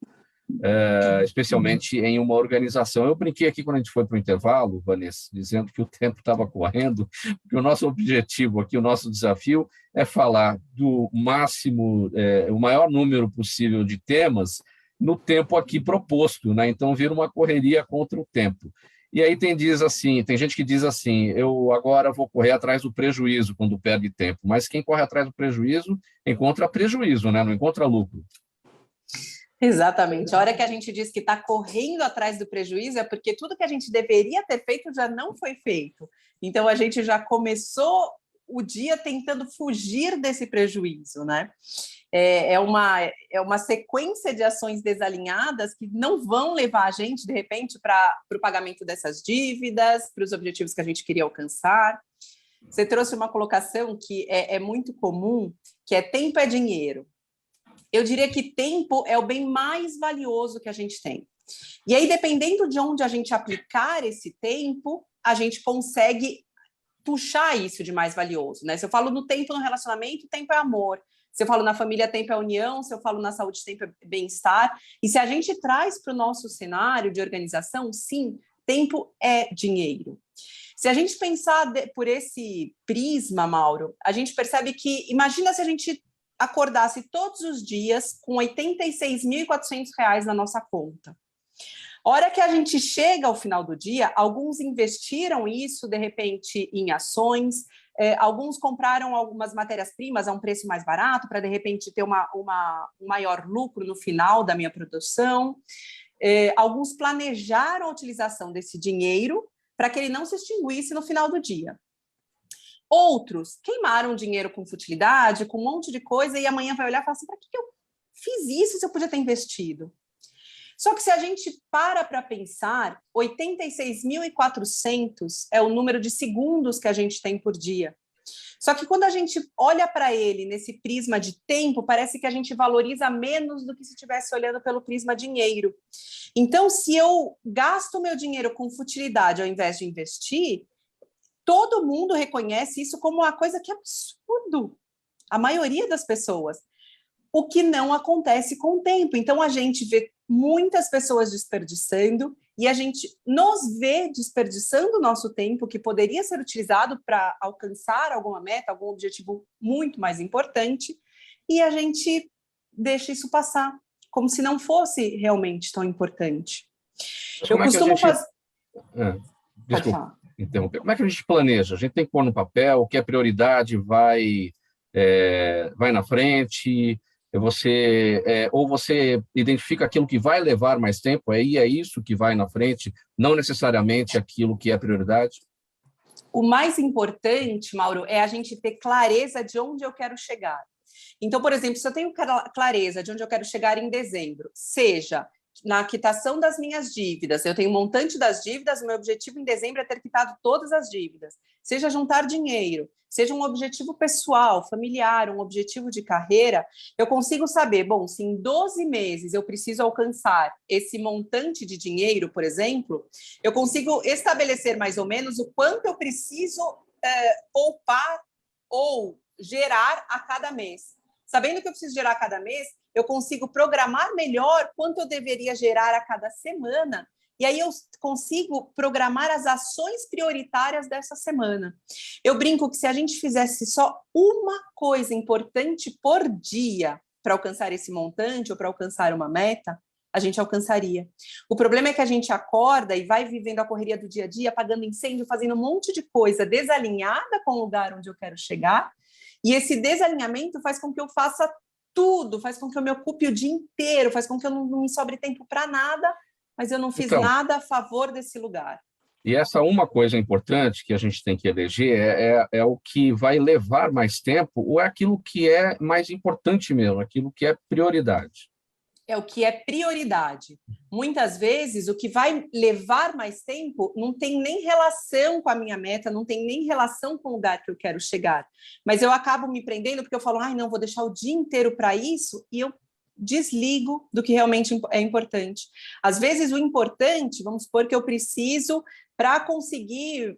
S1: especialmente em uma organização. Eu brinquei aqui quando a gente foi para o intervalo, Vanessa, dizendo que o tempo estava correndo, porque o nosso objetivo aqui, o nosso desafio é falar do máximo, o maior número possível de temas no tempo aqui proposto, né? Então vira uma correria contra o tempo. E aí tem gente que diz assim, eu agora vou correr atrás do prejuízo quando perde tempo, mas quem corre atrás do prejuízo encontra prejuízo, né? Não encontra lucro.
S3: Exatamente. A hora que a gente diz que está correndo atrás do prejuízo é porque tudo que a gente deveria ter feito já não foi feito. Então a gente já começou o dia tentando fugir desse prejuízo, né? É uma sequência de ações desalinhadas que não vão levar a gente, de repente, para o pagamento dessas dívidas, para os objetivos que a gente queria alcançar. Você trouxe uma colocação que é muito comum, que é tempo é dinheiro. Eu diria que tempo é o bem mais valioso que a gente tem. E aí, dependendo de onde a gente aplicar esse tempo, a gente consegue puxar isso de mais valioso, né? Se eu falo no tempo no relacionamento, tempo é amor. Se eu falo na família, tempo é união. Se eu falo na saúde, tempo é bem-estar. E se a gente traz para o nosso cenário de organização, sim, tempo é dinheiro. Se a gente pensar por esse prisma, Mauro, a gente percebe que, imagina se a gente acordasse todos os dias com R$ 86.400 na nossa conta. A hora que a gente chega ao final do dia, alguns investiram isso, de repente, em ações, alguns compraram algumas matérias-primas a um preço mais barato para, de repente, ter um maior lucro no final da minha produção. Alguns planejaram a utilização desse dinheiro para que ele não se extinguisse no final do dia. Outros queimaram dinheiro com futilidade, com um monte de coisa, e amanhã vai olhar e falar assim, para que eu fiz isso se eu podia ter investido? Só que se a gente para pensar, 86.400 é o número de segundos que a gente tem por dia. Só que quando a gente olha para ele nesse prisma de tempo, parece que a gente valoriza menos do que se estivesse olhando pelo prisma dinheiro. Então, se eu gasto meu dinheiro com futilidade ao invés de investir, todo mundo reconhece isso como uma coisa que é absurdo. A maioria das pessoas. O que não acontece com o tempo. Então, a gente vê muitas pessoas desperdiçando, e a gente nos vê desperdiçando o nosso tempo, que poderia ser utilizado para alcançar alguma meta, algum objetivo muito mais importante, e a gente deixa isso passar, como se não fosse realmente tão importante. Eu costumo fazer...
S1: Desculpa interromper. Como é que a gente planeja? A gente tem que pôr no papel o que é prioridade, vai na frente, ou você identifica aquilo que vai levar mais tempo, aí é isso que vai na frente, não necessariamente aquilo que é prioridade?
S3: O mais importante, Mauro, é a gente ter clareza de onde eu quero chegar. Então, por exemplo, se eu tenho clareza de onde eu quero chegar em dezembro, seja na quitação das minhas dívidas, eu tenho um montante das dívidas, o meu objetivo em dezembro é ter quitado todas as dívidas, seja juntar dinheiro, seja um objetivo pessoal, familiar, um objetivo de carreira, eu consigo saber, bom, se em 12 meses eu preciso alcançar esse montante de dinheiro, por exemplo, eu consigo estabelecer mais ou menos o quanto eu preciso poupar ou gerar a cada mês. Sabendo que eu preciso gerar a cada mês, eu consigo programar melhor quanto eu deveria gerar a cada semana, e aí eu consigo programar as ações prioritárias dessa semana. Eu brinco que se a gente fizesse só uma coisa importante por dia para alcançar esse montante ou para alcançar uma meta, a gente alcançaria. O problema é que a gente acorda e vai vivendo a correria do dia a dia, apagando incêndio, fazendo um monte de coisa desalinhada com o lugar onde eu quero chegar, e esse desalinhamento faz com que eu faça tudo, faz com que eu me ocupe o dia inteiro, faz com que eu não me sobre tempo para nada, mas eu não fiz nada a favor desse lugar.
S1: E essa uma coisa importante que a gente tem que eleger é o que vai levar mais tempo ou é aquilo que é mais importante mesmo, aquilo que é prioridade?
S3: É o que é prioridade. Muitas vezes, o que vai levar mais tempo não tem nem relação com a minha meta, não tem nem relação com o lugar que eu quero chegar. Mas eu acabo me prendendo porque eu falo, não, vou deixar o dia inteiro para isso, e eu desligo do que realmente é importante. Às vezes, o importante, vamos supor que eu preciso, para conseguir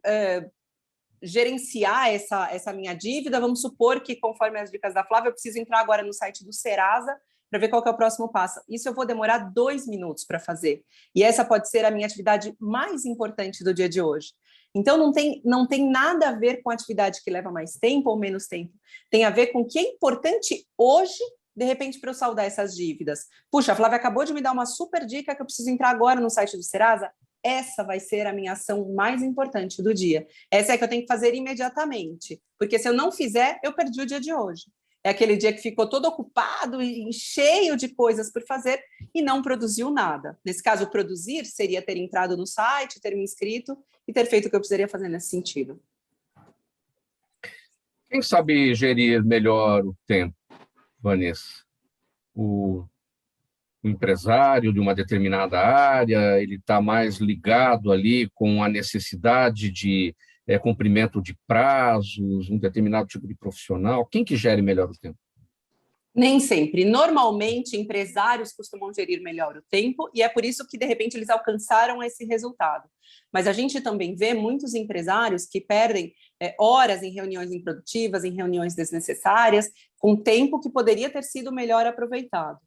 S3: gerenciar essa minha dívida, vamos supor que, conforme as dicas da Flávia, eu preciso entrar agora no site do Serasa, para ver qual que é o próximo passo. Isso eu vou demorar 2 minutos para fazer. E essa pode ser a minha atividade mais importante do dia de hoje. Então, não tem nada a ver com a atividade que leva mais tempo ou menos tempo. Tem a ver com o que é importante hoje, de repente, para eu saldar essas dívidas. Puxa, a Flávia acabou de me dar uma super dica que eu preciso entrar agora no site do Serasa. Essa vai ser a minha ação mais importante do dia. Essa é que eu tenho que fazer imediatamente. Porque se eu não fizer, eu perdi o dia de hoje. É aquele dia que ficou todo ocupado e cheio de coisas por fazer e não produziu nada. Nesse caso, produzir seria ter entrado no site, ter me inscrito e ter feito o que eu precisaria fazer nesse sentido.
S1: Quem sabe gerir melhor o tempo, Vanessa? O empresário de uma determinada área, ele está mais ligado ali com a necessidade de cumprimento de prazos, um determinado tipo de profissional? Quem que gere melhor o tempo?
S3: Nem sempre. Normalmente, empresários costumam gerir melhor o tempo e é por isso que, de repente, eles alcançaram esse resultado. Mas a gente também vê muitos empresários que perdem horas em reuniões improdutivas, em reuniões desnecessárias, com tempo que poderia ter sido melhor aproveitado.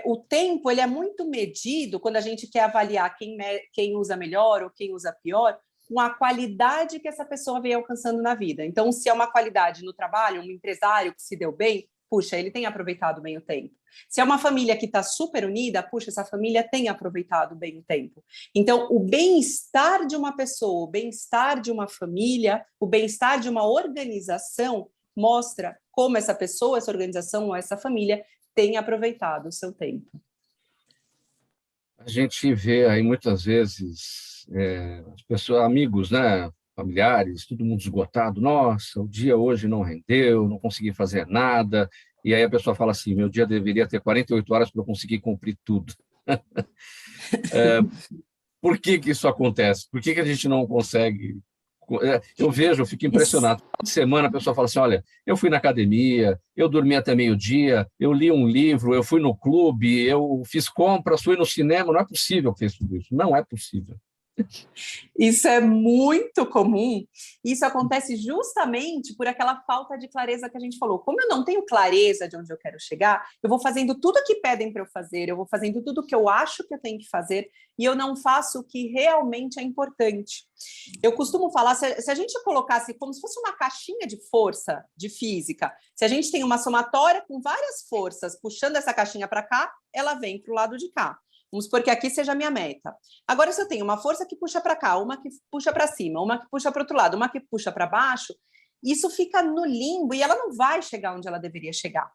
S3: O tempo ele é muito medido quando a gente quer avaliar quem usa melhor ou quem usa pior, com a qualidade que essa pessoa vem alcançando na vida. Então, se é uma qualidade no trabalho, um empresário que se deu bem, puxa, ele tem aproveitado bem o tempo. Se é uma família que está super unida, puxa, essa família tem aproveitado bem o tempo. Então, o bem-estar de uma pessoa, o bem-estar de uma família, o bem-estar de uma organização mostra como essa pessoa, essa organização ou essa família tem aproveitado o seu tempo.
S1: A gente vê aí muitas vezes as pessoas, amigos, né, familiares, todo mundo esgotado. Nossa, o dia hoje não rendeu, não consegui fazer nada. E aí a pessoa fala assim, meu dia deveria ter 48 horas para eu conseguir cumprir tudo. Por que isso acontece? Por que a gente não consegue? Eu fico impressionado. Toda semana a pessoa fala assim, olha, eu fui na academia, eu dormi até meio-dia, eu li um livro, eu fui no clube, eu fiz compras, fui no cinema. Não é possível que fez tudo isso. Não é possível.
S3: Isso é muito comum. Isso acontece justamente por aquela falta de clareza que a gente falou. Como eu não tenho clareza de onde eu quero chegar, eu vou fazendo tudo o que pedem para eu fazer, eu vou fazendo tudo o que eu acho que eu tenho que fazer e eu não faço o que realmente é importante. Eu costumo falar, se a gente colocasse como se fosse uma caixinha de força, de física, se a gente tem uma somatória com várias forças puxando essa caixinha para cá, ela vem para o lado de cá. Vamos supor que aqui seja a minha meta. Agora, se eu tenho uma força que puxa para cá, uma que puxa para cima, uma que puxa para o outro lado, uma que puxa para baixo, isso fica no limbo e ela não vai chegar onde ela deveria chegar.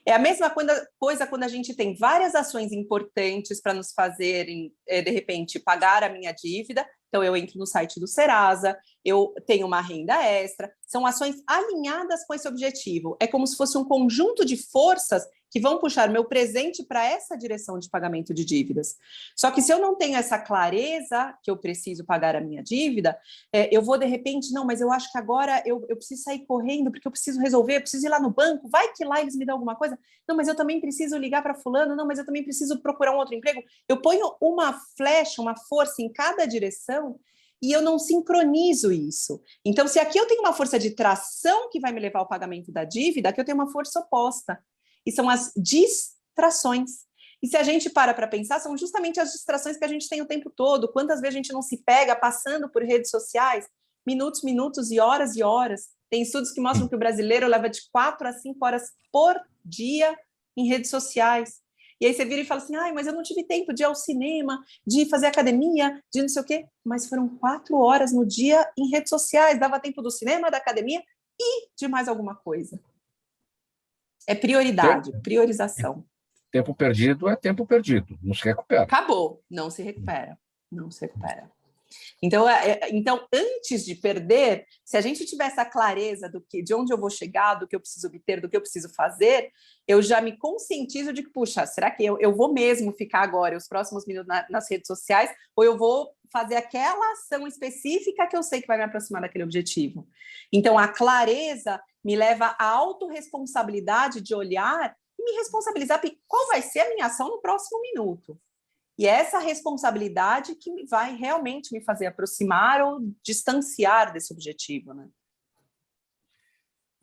S3: É a mesma coisa quando a gente tem várias ações importantes para nos fazerem, de repente, pagar a minha dívida. Então, eu entro no site do Serasa, eu tenho uma renda extra. São ações alinhadas com esse objetivo. É como se fosse um conjunto de forças que vão puxar meu presente para essa direção de pagamento de dívidas. Só que se eu não tenho essa clareza que eu preciso pagar a minha dívida, eu vou, de repente, não, mas eu acho que agora eu preciso sair correndo, porque eu preciso resolver, eu preciso ir lá no banco, vai que lá eles me dão alguma coisa. Não, mas eu também preciso ligar para fulano, não, mas eu também preciso procurar um outro emprego. Eu ponho uma flecha, uma força em cada direção e eu não sincronizo isso. Então, se aqui eu tenho uma força de tração que vai me levar ao pagamento da dívida, aqui eu tenho uma força oposta. E são as distrações. E se a gente para pensar, são justamente as distrações que a gente tem o tempo todo. Quantas vezes a gente não se pega passando por redes sociais, minutos e horas. Tem estudos que mostram que o brasileiro leva de 4 a 5 horas por dia em redes sociais. E aí você vira e fala assim, mas eu não tive tempo de ir ao cinema, de fazer academia, de não sei o quê. Mas foram 4 horas no dia em redes sociais. Dava tempo do cinema, da academia e de mais alguma coisa. É prioridade, priorização.
S1: Tempo perdido é tempo perdido, não se recupera.
S3: Acabou, não se recupera. Então, antes de perder, se a gente tiver essa clareza de onde eu vou chegar, do que eu preciso obter, do que eu preciso fazer, eu já me conscientizo de que, puxa, será que eu vou mesmo ficar agora os próximos minutos nas redes sociais ou eu vou fazer aquela ação específica que eu sei que vai me aproximar daquele objetivo? Então, a clareza me leva à autorresponsabilidade de olhar e me responsabilizar qual vai ser a minha ação no próximo minuto. E é essa responsabilidade que vai realmente me fazer aproximar ou distanciar desse objetivo, né?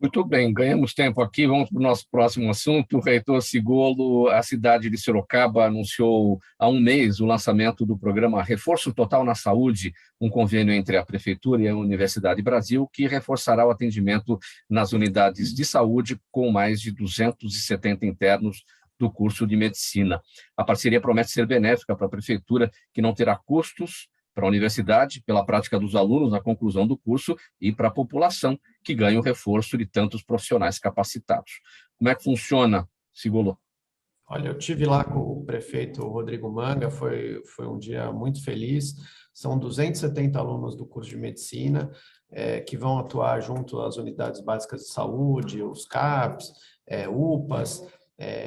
S1: Muito bem, ganhamos tempo aqui, vamos para o nosso próximo assunto. O reitor Sigolo, a cidade de Sorocaba anunciou há um mês o lançamento do programa Reforço Total na Saúde, um convênio entre a Prefeitura e a Universidade Brasil, que reforçará o atendimento nas unidades de saúde com mais de 270 internos do curso de medicina. A parceria promete ser benéfica para a Prefeitura, que não terá custos para a universidade, pela prática dos alunos na conclusão do curso e para a população, que ganha o reforço de tantos profissionais capacitados. Como é que funciona, Sigolo?
S2: Olha, eu tive lá com o prefeito Rodrigo Manga, foi um dia muito feliz. São 270 alunos do curso de medicina que vão atuar junto às unidades básicas de saúde, os CAPs, UPAs,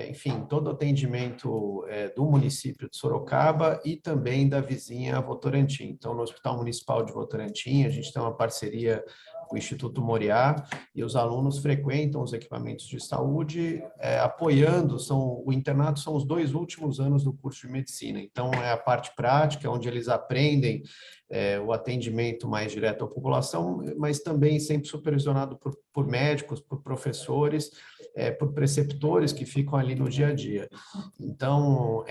S2: enfim, todo o atendimento do município de Sorocaba e também da vizinha Votorantim. Então, no Hospital Municipal de Votorantim, a gente tem uma parceria com o Instituto Moriá e os alunos frequentam os equipamentos de saúde, apoiando, o internato são os 2 últimos anos do curso de medicina. Então, é a parte prática, onde eles aprendem o atendimento mais direto à população, mas também sempre supervisionado por médicos, por professores, por preceptores que ficam ali no dia a dia. Então,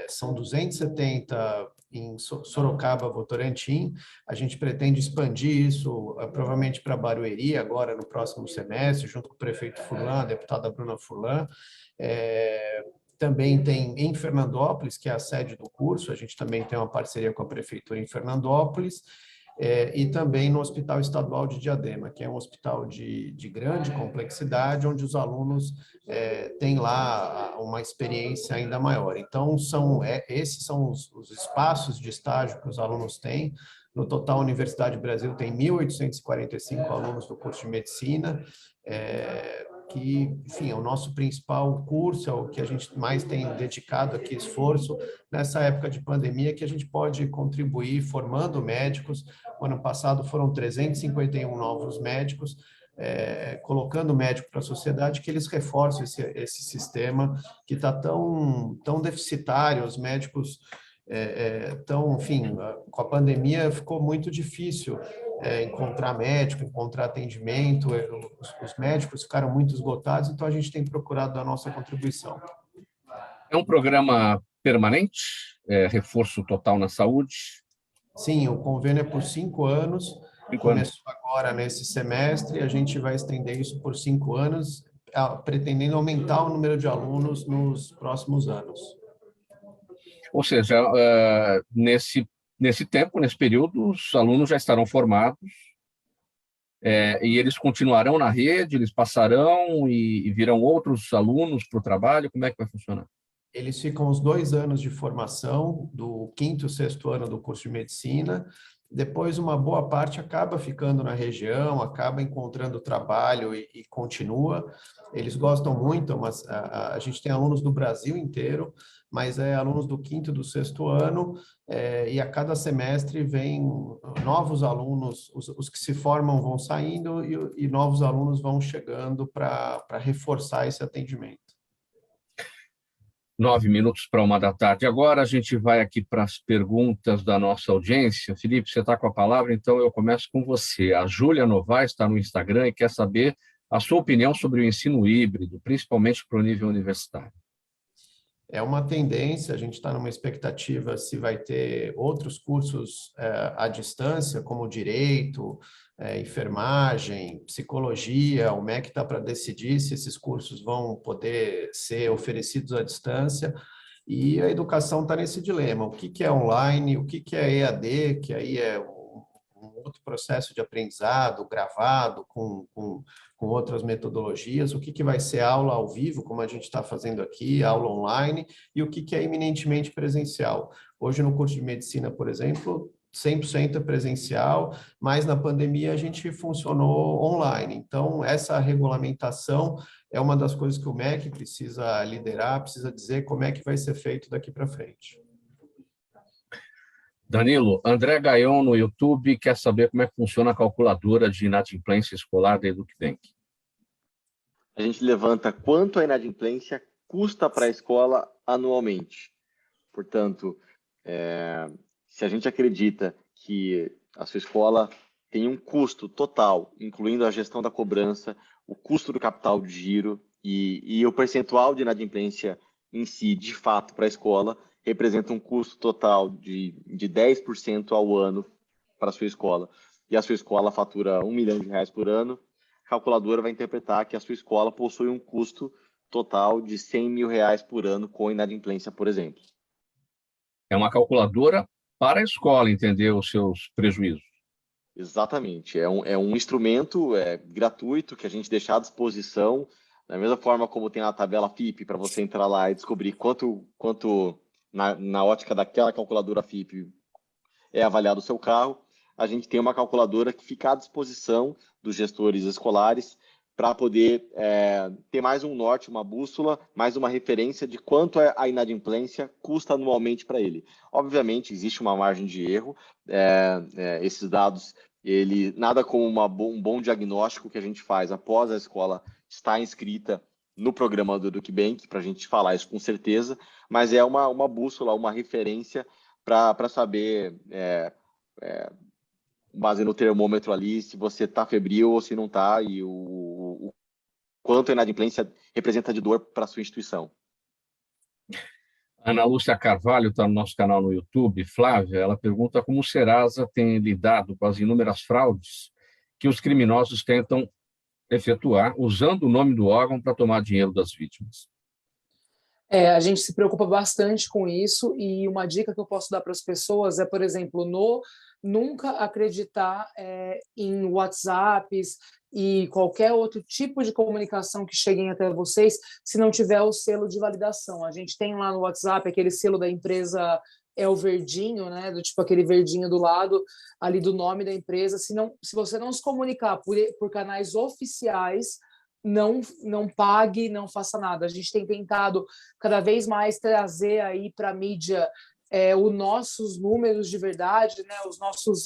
S2: são 270 em Sorocaba, Votorantim. A gente pretende expandir isso provavelmente para Barueri, agora no próximo semestre, junto com o prefeito Furlan, a deputada Bruna Furlan. Também tem em Fernandópolis, que é a sede do curso, a gente também tem uma parceria com a prefeitura em Fernandópolis, e também no Hospital Estadual de Diadema, que é um hospital de grande complexidade, onde os alunos têm lá uma experiência ainda maior. Então, esses são os espaços de estágio que os alunos têm. No total, a Universidade Brasil tem 1.845 alunos do curso de medicina, que, enfim, é o nosso principal curso, é o que a gente mais tem dedicado aqui esforço nessa época de pandemia, que a gente pode contribuir formando médicos. O ano passado foram 351 novos médicos, colocando médico para a sociedade, que eles reforçam esse sistema que está tão deficitário. Os médicos Então, enfim, com a pandemia ficou muito difícil encontrar médico, encontrar atendimento, os médicos ficaram muito esgotados, então a gente tem procurado dar a nossa contribuição.
S1: É um programa permanente, reforço total na saúde?
S2: Sim, o convênio é por 5 anos, começou agora nesse semestre, a gente vai estender isso por 5 anos, pretendendo aumentar o número de alunos nos próximos anos.
S1: Ou seja, nesse tempo, nesse período, os alunos já estarão formados e eles continuarão na rede, eles passarão e virão outros alunos para o trabalho? Como é que vai funcionar?
S2: Eles ficam os 2 anos de formação, do 5º e 6º ano do curso de medicina. Depois, uma boa parte acaba ficando na região, acaba encontrando trabalho e continua. Eles gostam muito, mas a gente tem alunos do Brasil inteiro, mas alunos do 5º e do 6º ano, e a cada semestre vem novos alunos, os que se formam vão saindo e novos alunos vão chegando para reforçar esse atendimento.
S1: 9 minutos para 1 da tarde. Agora a gente vai aqui para as perguntas da nossa audiência. Felipe, você está com a palavra, então eu começo com você. A Júlia Novaes está no Instagram e quer saber a sua opinião sobre o ensino híbrido, principalmente para o nível universitário.
S2: É uma tendência, a gente está numa expectativa se vai ter outros cursos à distância, como direito, enfermagem, psicologia. O MEC está para decidir se esses cursos vão poder ser oferecidos à distância, e a educação está nesse dilema. O que é online, o que é EAD, que aí é um outro processo de aprendizado gravado com outras metodologias, o que vai ser aula ao vivo, como a gente está fazendo aqui, aula online, e o que é eminentemente presencial. Hoje, no curso de medicina, por exemplo, 100% é presencial, mas na pandemia a gente funcionou online. Então, essa regulamentação é uma das coisas que o MEC precisa liderar, precisa dizer como é que vai ser feito daqui para frente.
S1: Danilo, André Gaion no YouTube quer saber como é que funciona a calculadora de inadimplência escolar da EducBank.
S5: A gente levanta quanto a inadimplência custa para a escola anualmente. Portanto, se a gente acredita que a sua escola tem um custo total, incluindo a gestão da cobrança, o custo do capital de giro e o percentual de inadimplência em si, de fato, para a escola, representa um custo total de 10% ao ano para a sua escola, e a sua escola fatura R$1 milhão por ano, a calculadora vai interpretar que a sua escola possui um custo total de R$100 mil por ano com inadimplência, por exemplo.
S1: É uma calculadora para a escola entender os seus prejuízos.
S5: Exatamente. É um instrumento gratuito que a gente deixa à disposição, da mesma forma como tem a tabela FIPE para você entrar lá e descobrir quanto na ótica daquela calculadora FIPE é avaliado o seu carro. A gente tem uma calculadora que fica à disposição dos gestores escolares para poder ter mais um norte, uma bússola, mais uma referência de quanto a inadimplência custa anualmente para ele. Obviamente, existe uma margem de erro. Esses dados, nada como um bom diagnóstico que a gente faz após a escola estar inscrita no programa do EducBank, para a gente falar isso com certeza, mas é uma bússola, uma referência para saber, base no termômetro ali, se você está febril ou se não está, e o quanto a inadimplência representa de dor para a sua instituição.
S1: Ana Lúcia Carvalho está no nosso canal no YouTube. Flávia, ela pergunta como o Serasa tem lidado com as inúmeras fraudes que os criminosos tentam efetuar usando o nome do órgão para tomar dinheiro das vítimas.
S4: A gente se preocupa bastante com isso, e uma dica que eu posso dar para as pessoas é, por exemplo, nunca acreditar em WhatsApps e qualquer outro tipo de comunicação que cheguem até vocês se não tiver o selo de validação. A gente tem lá no WhatsApp aquele selo da empresa, o verdinho, né? Do tipo aquele verdinho do lado ali do nome da empresa. Se você não se comunicar por canais oficiais, não pague, não faça nada. A gente tem tentado cada vez mais trazer aí para a mídia os nossos números de verdade, né, os nossos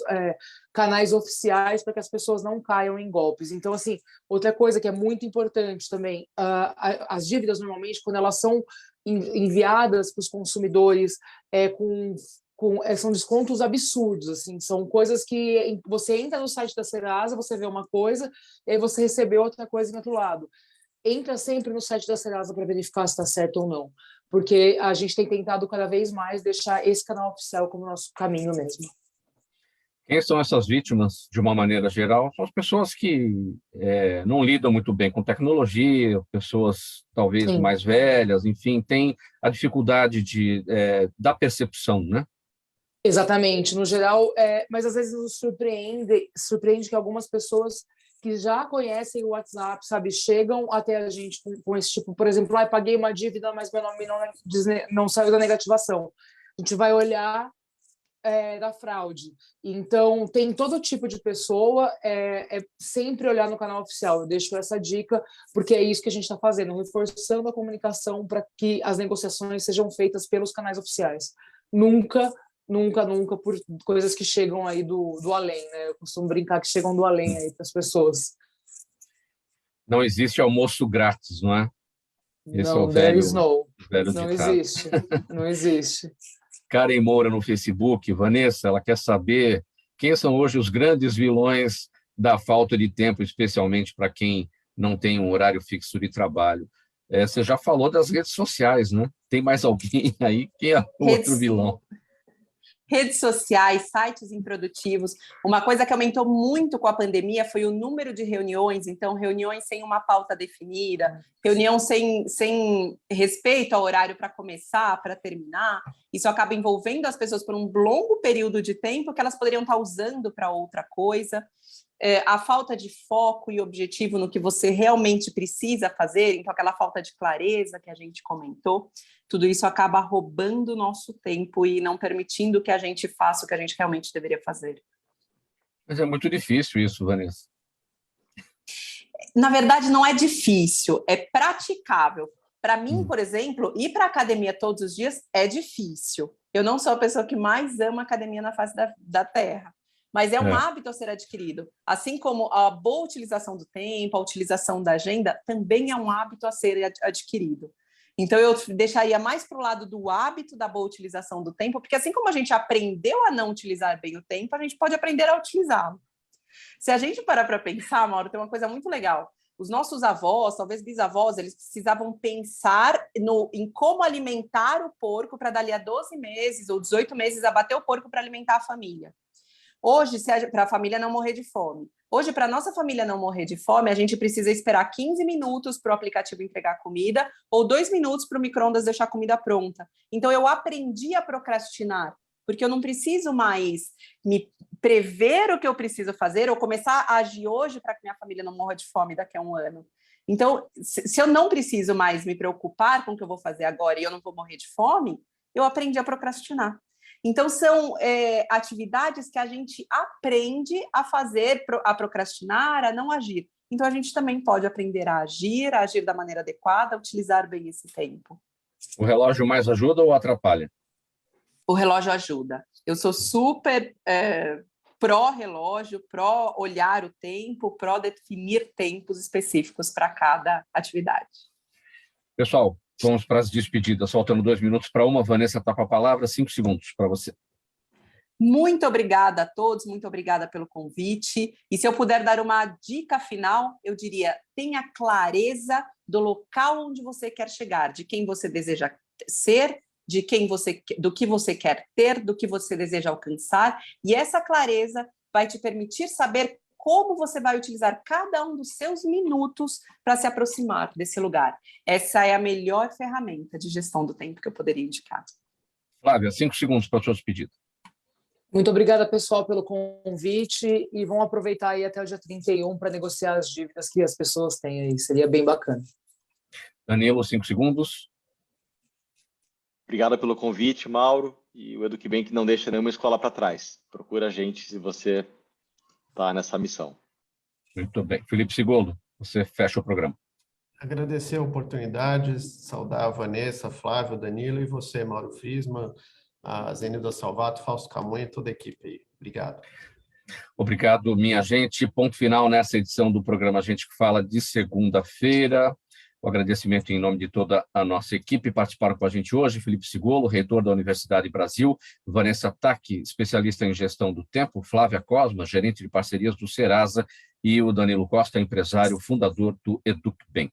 S4: canais oficiais, para que as pessoas não caiam em golpes. Então, assim, outra coisa que é muito importante também, as dívidas, normalmente, quando elas são enviadas para os consumidores são descontos absurdos, assim, são coisas que você entra no site da Serasa, você vê uma coisa, e aí você recebeu outra coisa em outro lado. Entra sempre no site da Serasa para verificar se está certo ou não, porque a gente tem tentado cada vez mais deixar esse canal oficial como nosso caminho mesmo.
S1: Quem são essas vítimas, de uma maneira geral? São as pessoas que não lidam muito bem com tecnologia, pessoas talvez
S4: Sim.
S1: mais velhas, enfim, têm a dificuldade da percepção, né?
S4: Exatamente, no geral, mas às vezes nos surpreende que algumas pessoas que já conhecem o WhatsApp, sabe, chegam até a gente com esse tipo, por exemplo, paguei uma dívida, mas meu nome não saiu da negativação. A gente vai olhar da fraude. Então, tem todo tipo de pessoa, sempre olhar no canal oficial. Eu deixo essa dica, porque é isso que a gente está fazendo, reforçando a comunicação para que as negociações sejam feitas pelos canais oficiais. Nunca por coisas que chegam aí do além, né? Eu costumo brincar que chegam do além aí para as pessoas.
S1: Não existe almoço grátis, não é? Esse
S4: Não,
S1: é o
S4: there is
S1: velho
S4: não
S1: ditado.
S4: existe, não existe.
S1: Karen Moura no Facebook, Vanessa, ela quer saber quem são hoje os grandes vilões da falta de tempo, especialmente para quem não tem um horário fixo de trabalho. Você já falou das redes sociais, né? Tem mais alguém aí? Quem é o outro vilão?
S3: Redes sociais, sites improdutivos. Uma coisa que aumentou muito com a pandemia foi o número de reuniões. Então, reuniões sem uma pauta definida, reunião sem respeito ao horário para começar, para terminar. Isso acaba envolvendo as pessoas por um longo período de tempo que elas poderiam estar usando para outra coisa. A falta de foco e objetivo no que você realmente precisa fazer, então aquela falta de clareza que a gente comentou, tudo isso acaba roubando o nosso tempo e não permitindo que a gente faça o que a gente realmente deveria fazer.
S1: Mas é muito difícil isso, Vanessa.
S3: Na verdade, não é difícil, é praticável. Para mim, por exemplo, ir para a academia todos os dias é difícil. Eu não sou a pessoa que mais ama academia na face da Terra. Mas é um hábito a ser adquirido. Assim como a boa utilização do tempo, a utilização da agenda, também é um hábito a ser adquirido. Então, eu deixaria mais para o lado do hábito da boa utilização do tempo, porque assim como a gente aprendeu a não utilizar bem o tempo, a gente pode aprender a utilizá-lo. Se a gente parar para pensar, Mauro, tem uma coisa muito legal. Os nossos avós, talvez bisavós, eles precisavam pensar em como alimentar o porco para dali a 12 meses ou 18 meses abater o porco para alimentar a família. Hoje, para a família não morrer de fome. Hoje, para a nossa família não morrer de fome, a gente precisa esperar 15 minutos para o aplicativo entregar a comida ou 2 minutos para o micro-ondas deixar a comida pronta. Então, eu aprendi a procrastinar, porque eu não preciso mais me prever o que eu preciso fazer ou começar a agir hoje para que minha família não morra de fome daqui a um ano. Então, se eu não preciso mais me preocupar com o que eu vou fazer agora e eu não vou morrer de fome, eu aprendi a procrastinar. Então, são atividades que a gente aprende a fazer, a procrastinar, a não agir. Então, a gente também pode aprender a agir da maneira adequada, a utilizar bem esse tempo.
S1: O relógio mais ajuda ou atrapalha?
S3: O relógio ajuda. Eu sou super pró-relógio, pró-olhar o tempo, pró-definir tempos específicos para cada atividade.
S1: Pessoal, vamos para as despedidas. Faltando 2 minutos para uma. Vanessa está com a palavra. 5 segundos para você.
S3: Muito obrigada a todos, muito obrigada pelo convite. E se eu puder dar uma dica final, eu diria: tenha clareza do local onde você quer chegar, de quem você deseja ser, do que você quer ter, do que você deseja alcançar. E essa clareza vai te permitir saber como você vai utilizar cada um dos seus minutos para se aproximar desse lugar. Essa é a melhor ferramenta de gestão do tempo que eu poderia indicar.
S1: Flávia, 5 segundos para o seu pedido.
S4: Muito obrigada, pessoal, pelo convite e vamos aproveitar aí até o dia 31 para negociar as dívidas que as pessoas têm aí. Seria bem bacana.
S1: Danilo, 5 segundos.
S5: Obrigado pelo convite, Mauro. E o EduQuiBem não deixa nenhuma escola para trás. Procura a gente se você está nessa missão.
S1: Muito bem. Felipe Sigolo, você fecha o programa.
S2: Agradecer a oportunidade, saudar a Vanessa, Flávio, Danilo e você, Mauro Friesman. a Zenilda Salvato, Fausto Camunha e toda a equipe aí. Obrigado.
S1: Obrigado, minha gente. Ponto final nessa edição do programa Gente que Fala de segunda-feira. O agradecimento em nome de toda a nossa equipe. Participaram com a gente hoje Felipe Sigolo, reitor da Universidade Brasil, Vanessa Tacchi, especialista em gestão do tempo, Flávia Cosma, gerente de parcerias do Serasa, e o Danilo Costa, empresário, fundador do EducBank.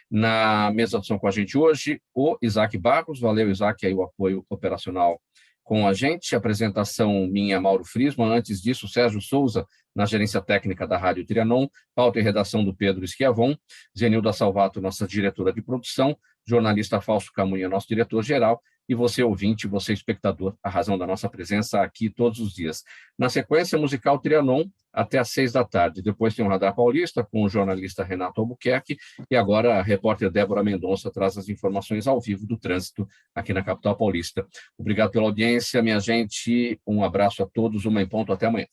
S1: Na mesa de som com a gente hoje, o Isaac Barros. Valeu, Isaac, aí o apoio operacional com a gente. Apresentação minha, Mauro Friesman. Antes disso, Sérgio Souza, na gerência técnica da Rádio Trianon, pauta e redação do Pedro Schiavon, Zenilda Salvato, nossa diretora de produção, jornalista Fausto Camunha, nosso diretor-geral, e você, ouvinte, você, espectador, a razão da nossa presença aqui todos os dias. Na sequência, musical Trianon, até às 18h. Depois tem o Radar Paulista, com o jornalista Renato Albuquerque, e agora a repórter Débora Mendonça traz as informações ao vivo do trânsito aqui na capital paulista. Obrigado pela audiência, minha gente. Um abraço a todos, uma em ponto, até amanhã.